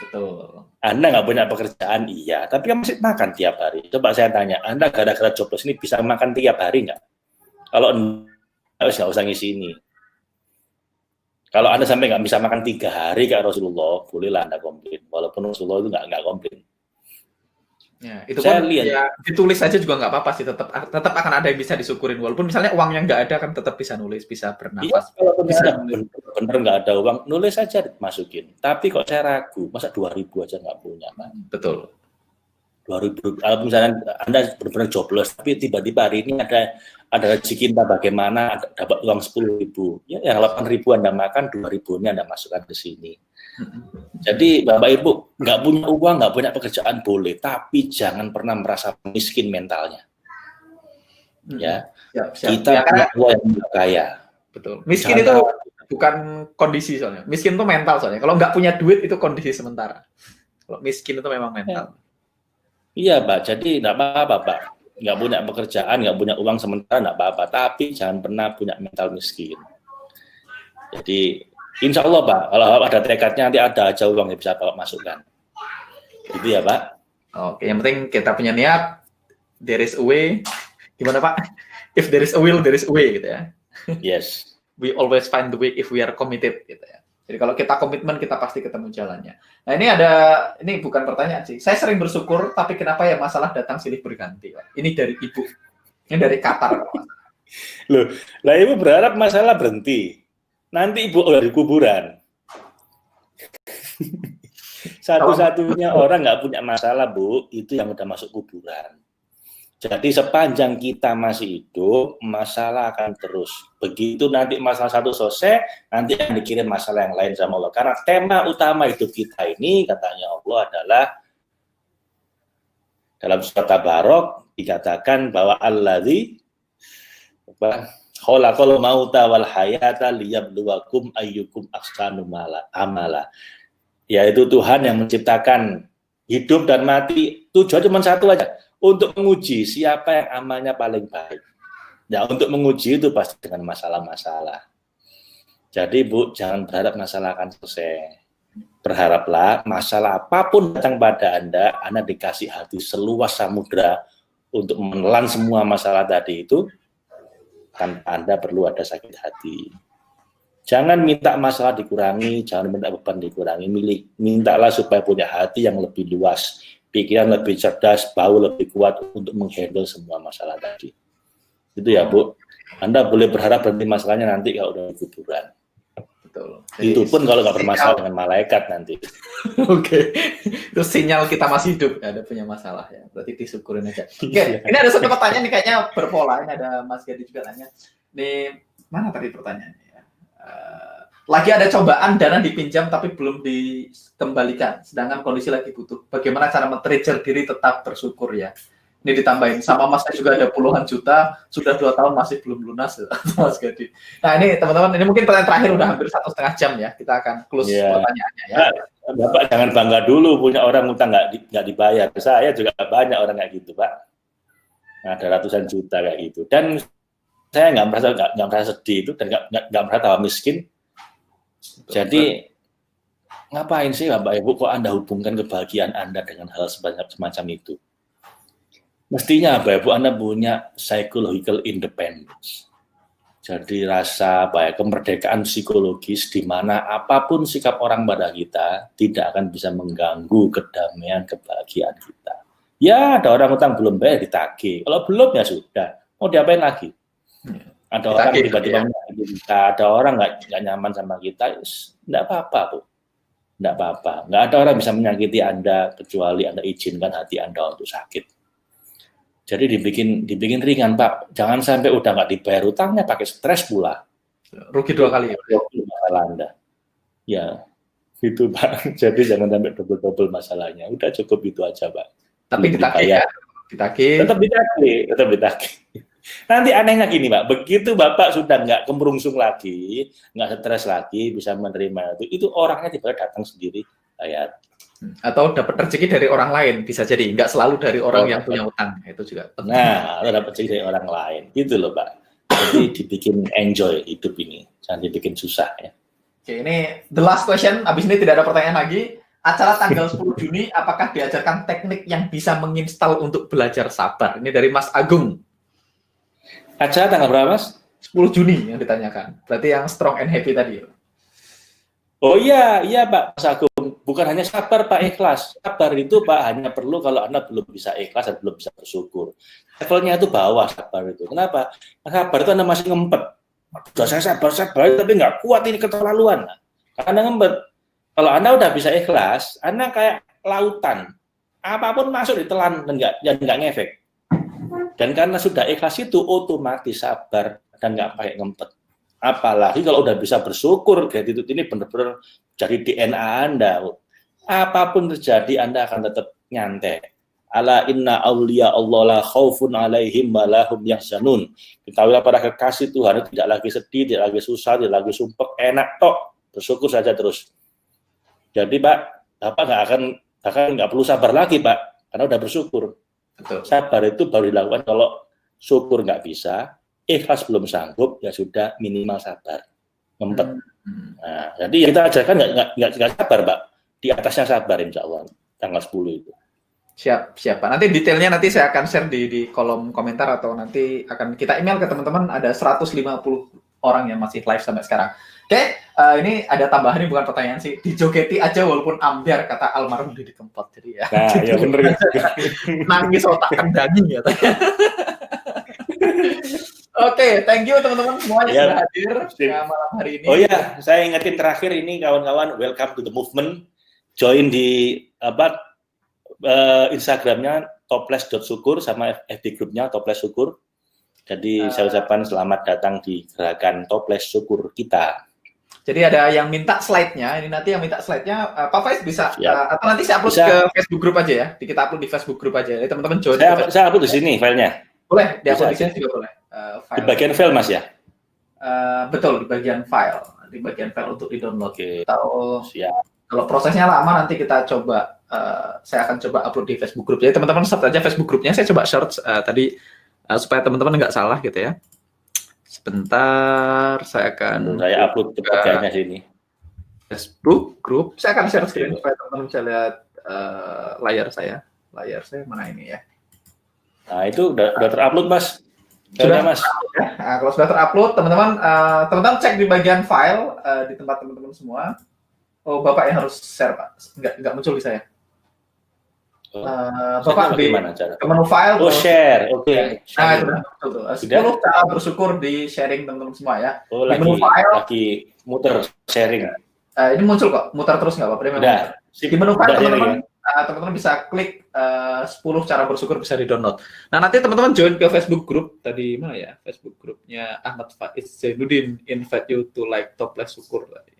Speaker 1: Betul.
Speaker 2: Anda nggak punya pekerjaan, iya. Tapi kan masih makan tiap hari. Coba saya tanya, Anda gara-gara jobless ini bisa makan tiap hari nggak? Kalau nggak usah ngisi ini. Kalau Anda sampai nggak bisa makan 3 hari kayak Rasulullah, bolehlah Anda komplain. Walaupun Rasulullah itu nggak komplain.
Speaker 1: Ya, itu saya lihat ya, ditulis aja juga nggak apa-apa sih, tetap akan ada yang bisa disyukurin walaupun misalnya uangnya nggak ada kan tetap bisa nulis, bisa bernafas.
Speaker 2: Iya, kalau bener nggak ada uang, nulis aja masukin. Tapi kok saya ragu, masa 2.000 aja nggak punya, Pak?
Speaker 1: Betul.
Speaker 2: 2.000, kalau misalnya Anda benar-benar jobless, tapi tiba-tiba hari ini ada rezeki entah bagaimana, dapat uang 10.000, ya yang 8.000 Anda makan, 2.000 ini Anda masukkan ke sini. Jadi Bapak Ibu nggak punya uang, nggak punya pekerjaan boleh, tapi jangan pernah merasa miskin mentalnya. Ya, kita punya uang yang kaya.
Speaker 1: Betul. Miskin itu bukan kondisi soalnya. Miskin itu mental soalnya. Kalau nggak punya duit itu kondisi sementara. Kalau miskin itu memang mental.
Speaker 2: Iya Pak. Jadi nggak apa-apa Pak. Nggak punya pekerjaan, nggak punya uang sementara nggak apa-apa. Tapi jangan pernah punya mental miskin. Jadi Insya Allah Pak, kalau ada tekadnya nanti ada aja uang yang bisa Bapak masukkan. Gitu ya Pak.
Speaker 1: Oke, yang penting kita punya niat, there is a way. Gimana Pak? If there is a will, there is a way gitu ya.
Speaker 2: Yes.
Speaker 1: We always find the way if we are committed gitu ya. Jadi kalau kita komitmen kita pasti ketemu jalannya. Nah ini bukan pertanyaan sih. Saya sering bersyukur, tapi kenapa ya masalah datang silih berganti Pak? Ini dari Ibu. Ini dari Qatar.
Speaker 2: Loh, lah Ibu berharap masalah berhenti. Nanti Ibu udah di kuburan. Satu-satunya orang nggak punya masalah, Bu, itu yang udah masuk kuburan. Jadi sepanjang kita masih hidup, masalah akan terus. Begitu nanti masalah satu selesai, nanti akan dikirim masalah yang lain sama Allah. Karena tema utama hidup kita ini, katanya Allah adalah, dalam surat Tabarok, dikatakan bahwa alladzi khalaqal mauta wal hayata liyabluwakum ayyukum ahsanu amala. Yaitu Tuhan yang menciptakan hidup dan mati, tujuan cuma satu aja, untuk menguji siapa yang amalnya paling baik. Ya, untuk menguji itu pasti dengan masalah-masalah. Jadi Bu, jangan berharap masalah akan selesai. Berharaplah masalah apapun datang pada Anda dikasih hati seluas samudra untuk menelan semua masalah tadi itu, tanpa Anda perlu ada sakit hati. Jangan minta masalah dikurangi, jangan minta beban dikurangi, mintalah supaya punya hati yang lebih luas, pikiran lebih cerdas, bau lebih kuat untuk menghandle semua masalah tadi. Itu ya Bu. Anda boleh berharap berhenti masalahnya nanti kalau udah di kuburan. Betul. Jadi, itu pun kalau nggak bermasalah dengan malaikat nanti.
Speaker 1: Oke. Itu sinyal kita masih hidup, ya, ada punya masalah ya. Berarti disyukurin aja. Oke, ini ada satu pertanyaan nih kayaknya berpola. Ini ada Mas Gadi juga tanya. Nih, mana tadi pertanyaannya ya? Lagi ada cobaan dana dipinjam tapi belum dikembalikan, sedangkan kondisi lagi butuh. Bagaimana cara men-trigger diri tetap bersyukur ya? Ini ditambahin sama Mas juga ada puluhan juta, sudah 2 tahun masih belum lunas Mas Gadi. Nah ini teman-teman, ini mungkin pertanyaan terakhir udah hampir 1,5 jam ya, kita akan close pertanyaannya ya.
Speaker 2: Bapak jangan bangga dulu punya orang utang nggak dibayar. Saya juga banyak orang kayak gitu Pak. Ada ratusan juta kayak gitu. Dan saya nggak merasa sedih itu dan nggak merasa tambah miskin. Jadi ngapain sih Bapak Ibu kok Anda hubungkan kebahagiaan Anda dengan hal semacam itu? Mestinya Bapak Ibu Anda punya psychological independence. Jadi rasa kemerdekaan psikologis di mana apapun sikap orang pada kita tidak akan bisa mengganggu kedamaian kebahagiaan kita. Ya ada orang utang belum bayar ditagih. Kalau belum ya sudah. Mau diapain lagi? Ada orang tiba-tiba menyakiti kita, ada orang nggak nyaman sama kita, nggak apa-apa Bu, nggak apa-apa. Nggak ada orang bisa menyakiti Anda kecuali Anda izinkan hati Anda untuk sakit. Jadi dibikin ringan Pak, jangan sampai udah nggak dibayar utangnya pakai stres pula.
Speaker 1: Rugi 2 kali.
Speaker 2: Masalah Anda. Ya, Gitu Pak. Jadi jangan sampai double-double masalahnya. Udah cukup itu aja Pak.
Speaker 1: Tapi ditagih ya, ditagih.
Speaker 2: Tetap ditagih. Nanti anehnya gini Pak, begitu Bapak sudah nggak kemerungsung lagi, nggak stres lagi, bisa menerima itu orangnya tiba-tiba datang sendiri bayar.
Speaker 1: Atau dapat rezeki dari orang lain, bisa jadi. Nggak selalu dari orang yang punya utang, itu juga penting.
Speaker 2: Nah, atau dapat rezeki dari orang lain, gitu loh Pak. Jadi dibikin enjoy hidup ini, jangan dibikin susah ya.
Speaker 1: Oke, ini the last question, abis ini tidak ada pertanyaan lagi. Acara tanggal 10 Juni, apakah diajarkan teknik yang bisa menginstal untuk belajar sabar? Ini dari Mas Agung.
Speaker 2: Acara tanggal berapa Mas?
Speaker 1: 10 Juni yang ditanyakan. Berarti yang strong and happy tadi.
Speaker 2: Oh iya Pak, Mas Agung. Bukan hanya sabar Pak, ikhlas. Sabar itu Pak hanya perlu kalau Anda belum bisa ikhlas dan belum bisa bersyukur. Levelnya itu bawah sabar itu. Kenapa? Sabar itu Anda masih ngempet. Sudah saya sabar, tapi nggak kuat ini keterlaluan. Anda ngempet. Kalau Anda udah bisa ikhlas, Anda kayak lautan. Apapun masuk ditelan dan nggak ngefek. Dan karena sudah ikhlas itu otomatis sabar dan nggak pakai ngempet. Apalagi kalau udah bisa bersyukur, gratitude ini benar-benar jadi DNA Anda. Apapun terjadi, Anda akan tetap nyantai. Ala inna awliya Allah la khaufun alaihim wa lahum yahzanun. Ketahuilah para kekasih Tuhan itu tidak lagi sedih, tidak lagi susah, tidak lagi sumpek, enak tok. Bersyukur saja terus. Jadi Pak, Bapak nggak perlu sabar lagi Pak, karena udah bersyukur.
Speaker 1: Betul.
Speaker 2: Sabar itu baru dilakukan kalau syukur nggak bisa, ikhlas belum sanggup, ya sudah minimal sabar, ngempet. Nah, jadi kita ajarkan nggak sabar Pak, di atasnya sabar insya Allah, tanggal 10 itu.
Speaker 1: Siap Pak. Nanti detailnya nanti saya akan share di kolom komentar atau nanti akan kita email ke teman-teman. Ada 150 orang yang masih live sampai sekarang. Oke, ini ada tambahan, ini bukan pertanyaan sih. Dijogeti aja walaupun ambiar, kata almarhum Didi Kempot. Jadi ya.
Speaker 2: Nah, ya bener.
Speaker 1: Nangis otak kendangi ya. Oke, thank you teman-teman semuanya sudah hadir malam hari ini.
Speaker 2: Oh ya, saya ingetin terakhir ini kawan-kawan, welcome to the movement. Join di Instagramnya toples.syukur sama FB grupnya Toples Syukur. Jadi saya ucapkan selamat datang di gerakan Toples Syukur kita.
Speaker 1: Jadi ada yang minta slide-nya, ini nanti yang minta slide-nya Pak Faiz bisa, atau nanti saya upload ke Facebook group aja ya, kita upload di Facebook group aja, jadi teman-teman join.
Speaker 2: Saya upload di sini filenya.
Speaker 1: Boleh, di-upload di sini juga boleh.
Speaker 2: Di bagian file Mas ya?
Speaker 1: Betul, di bagian file untuk di-download.
Speaker 2: Oke.
Speaker 1: Atau kalau prosesnya lama nanti kita coba, saya akan coba upload di Facebook group. Jadi teman-teman search aja Facebook grupnya, saya coba search tadi supaya teman-teman nggak salah gitu ya. Sebentar, saya akan
Speaker 2: upload ke bagiannya sini.
Speaker 1: Facebook group, saya akan share screen supaya teman-teman bisa lihat layar saya. Layar saya mana ini ya?
Speaker 2: Nah itu udah terupload Mas.
Speaker 1: Sudah Mas. Ya. Nah, kalau sudah terupload, teman-teman cek di bagian file di tempat teman-teman semua. Oh, Bapak yang harus share Pak, nggak muncul di saya. Bapak di menu file.
Speaker 2: Oh share, oke.
Speaker 1: Nah itu betul. 10 cara bersyukur di sharing teman-teman semua ya.
Speaker 2: Oh,
Speaker 1: di menu file
Speaker 2: lagi muter sharing.
Speaker 1: Ini muncul kok, muter terus nggak Pak? Di menu file teman-teman bisa klik 10 cara bersyukur, bisa di-download. Nah nanti teman-teman join ke Facebook group tadi mana ya? Facebook grupnya Ahmad Faiz Zainuddin, invite you to like Toples Syukur tadi.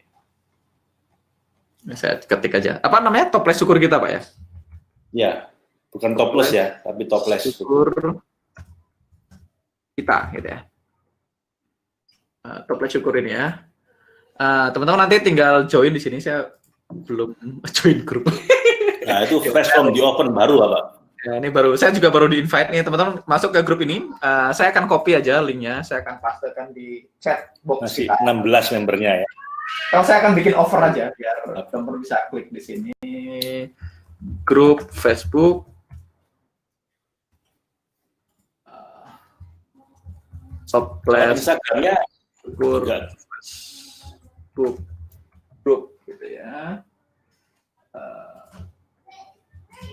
Speaker 1: Ini saya ketik aja. Apa namanya? Toples Syukur kita Pak ya?
Speaker 2: Ya, bukan Toples ya, tapi Toples
Speaker 1: Syukur kita gitu ya. Toples Syukur ini ya. Teman-teman nanti tinggal join di sini, saya belum join grup.
Speaker 2: Nah, itu platform di open baru Pak.
Speaker 1: Ya, ini saya juga baru di-invite nih teman-teman masuk ke grup ini. Saya akan copy aja linknya, saya akan pastekan di chat box.
Speaker 2: Masih 16 membernya ya.
Speaker 1: Kalau saya akan bikin offer aja biar teman-teman bisa klik di sini. Grup Facebook Toples
Speaker 2: Instagramnya
Speaker 1: Syukur grup gitu ya.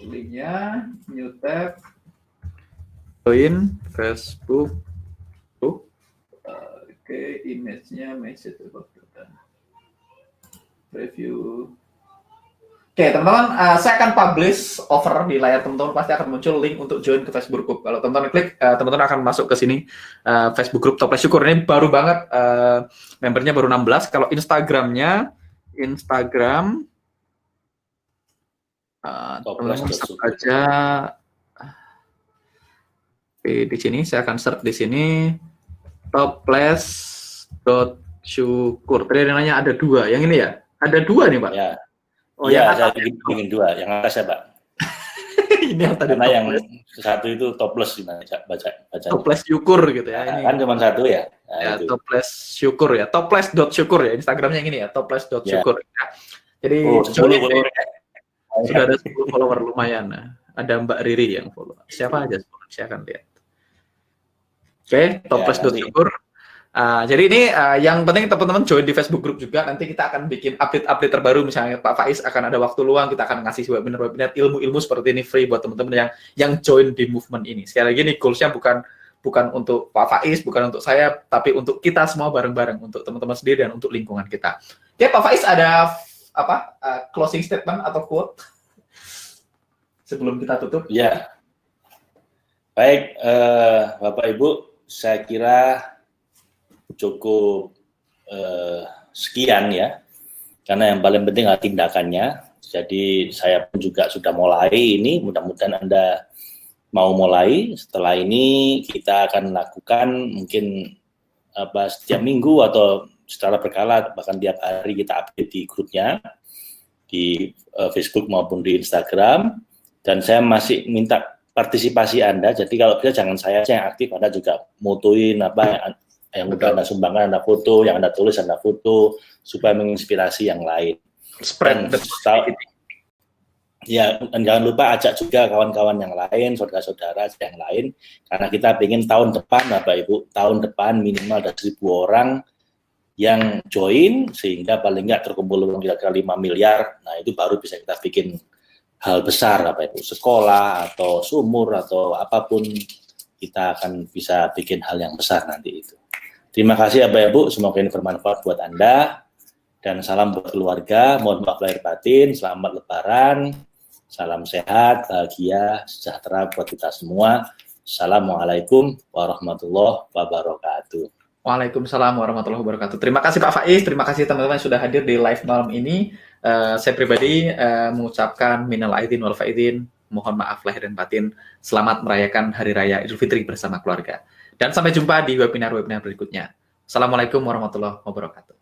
Speaker 1: Linknya new tab, join Facebook group. Oke, image-nya message about review. Oke, teman-teman, saya akan publish offer di layar teman-teman, pasti akan muncul link untuk join ke Facebook group. Kalau teman-teman klik, teman-teman akan masuk ke sini, Facebook group Toples Syukur. Ini baru banget, membernya baru 16. Kalau Instagram Teman-teman search aja di sini. Saya akan search di sini toples.syukur. Tadi ada nanya ada 2. Yang ini ya? Ada 2 nih, Pak.
Speaker 2: Ya.
Speaker 1: Oh,
Speaker 2: Iya,
Speaker 1: yang
Speaker 2: saya bikin 2. Yang atas ya, Pak.
Speaker 1: Ini yang tadi.
Speaker 2: Karena yang satu itu toples gimana baca.
Speaker 1: Toples syukur gitu ya.
Speaker 2: Nah,
Speaker 1: ini.
Speaker 2: Kan cuma satu ya. Nah,
Speaker 1: Ya,
Speaker 2: itu.
Speaker 1: toples syukur ya. Toples.syukur ya. Instagramnya yang ini ya. Toples.syukur. Ya. Jadi
Speaker 2: 10 follower.
Speaker 1: sudah ada 10 follower lumayan. Nah, ada Mbak Riri yang follow. Siapa aja? Saya akan lihat. Oke, toples.syukur. Jadi ini yang penting teman-teman join di Facebook group juga. Nanti kita akan bikin update-update terbaru. Misalnya Pak Faiz akan ada waktu luang, kita akan ngasih webinar-webinar ilmu-ilmu seperti ini free buat teman-teman yang join di movement ini. Sekali lagi nih goals-nya bukan untuk Pak Faiz, bukan untuk saya, tapi untuk kita semua bareng-bareng, untuk teman-teman sendiri dan untuk lingkungan kita. Oke, Pak Faiz ada closing statement atau quote sebelum kita tutup?
Speaker 2: Ya. Baik, Bapak Ibu, saya kira cukup sekian ya, karena yang paling penting adalah tindakannya. Jadi saya pun juga sudah mulai ini, mudah-mudahan Anda mau mulai. Setelah ini kita akan lakukan mungkin setiap minggu atau secara berkala, bahkan tiap hari kita update di grupnya, di Facebook maupun di Instagram. Dan saya masih minta partisipasi Anda, jadi kalau bisa jangan saya yang aktif, Anda juga mutuin yang udah Anda sumbangkan, Anda foto, yang Anda tulis, Anda foto, supaya menginspirasi yang lain.
Speaker 1: Spread
Speaker 2: ya, dan jangan lupa ajak juga kawan-kawan yang lain, saudara-saudara yang lain, karena kita ingin tahun depan, Bapak Ibu, tahun depan minimal ada 1.000 orang yang join, sehingga paling nggak terkumpul uang kira-kira 5 miliar, nah itu baru bisa kita bikin hal besar, Bapak Ibu, sekolah, atau sumur, atau apapun, kita akan bisa bikin hal yang besar nanti itu. Terima kasih Bapak Ibu, semoga ini bermanfaat buat Anda, dan salam buat keluarga, mohon maaf lahir batin, selamat lebaran, salam sehat, bahagia, sejahtera buat kita semua. Assalamualaikum warahmatullahi wabarakatuh.
Speaker 1: Waalaikumsalam warahmatullahi wabarakatuh. Terima kasih Pak Faiz, terima kasih teman-teman yang sudah hadir di live malam ini. Saya pribadi mengucapkan minal aidin wal faizin, mohon maaf lahir dan batin. Selamat merayakan Hari Raya Idul Fitri bersama keluarga. Dan sampai jumpa di webinar-webinar berikutnya. Assalamualaikum warahmatullahi wabarakatuh.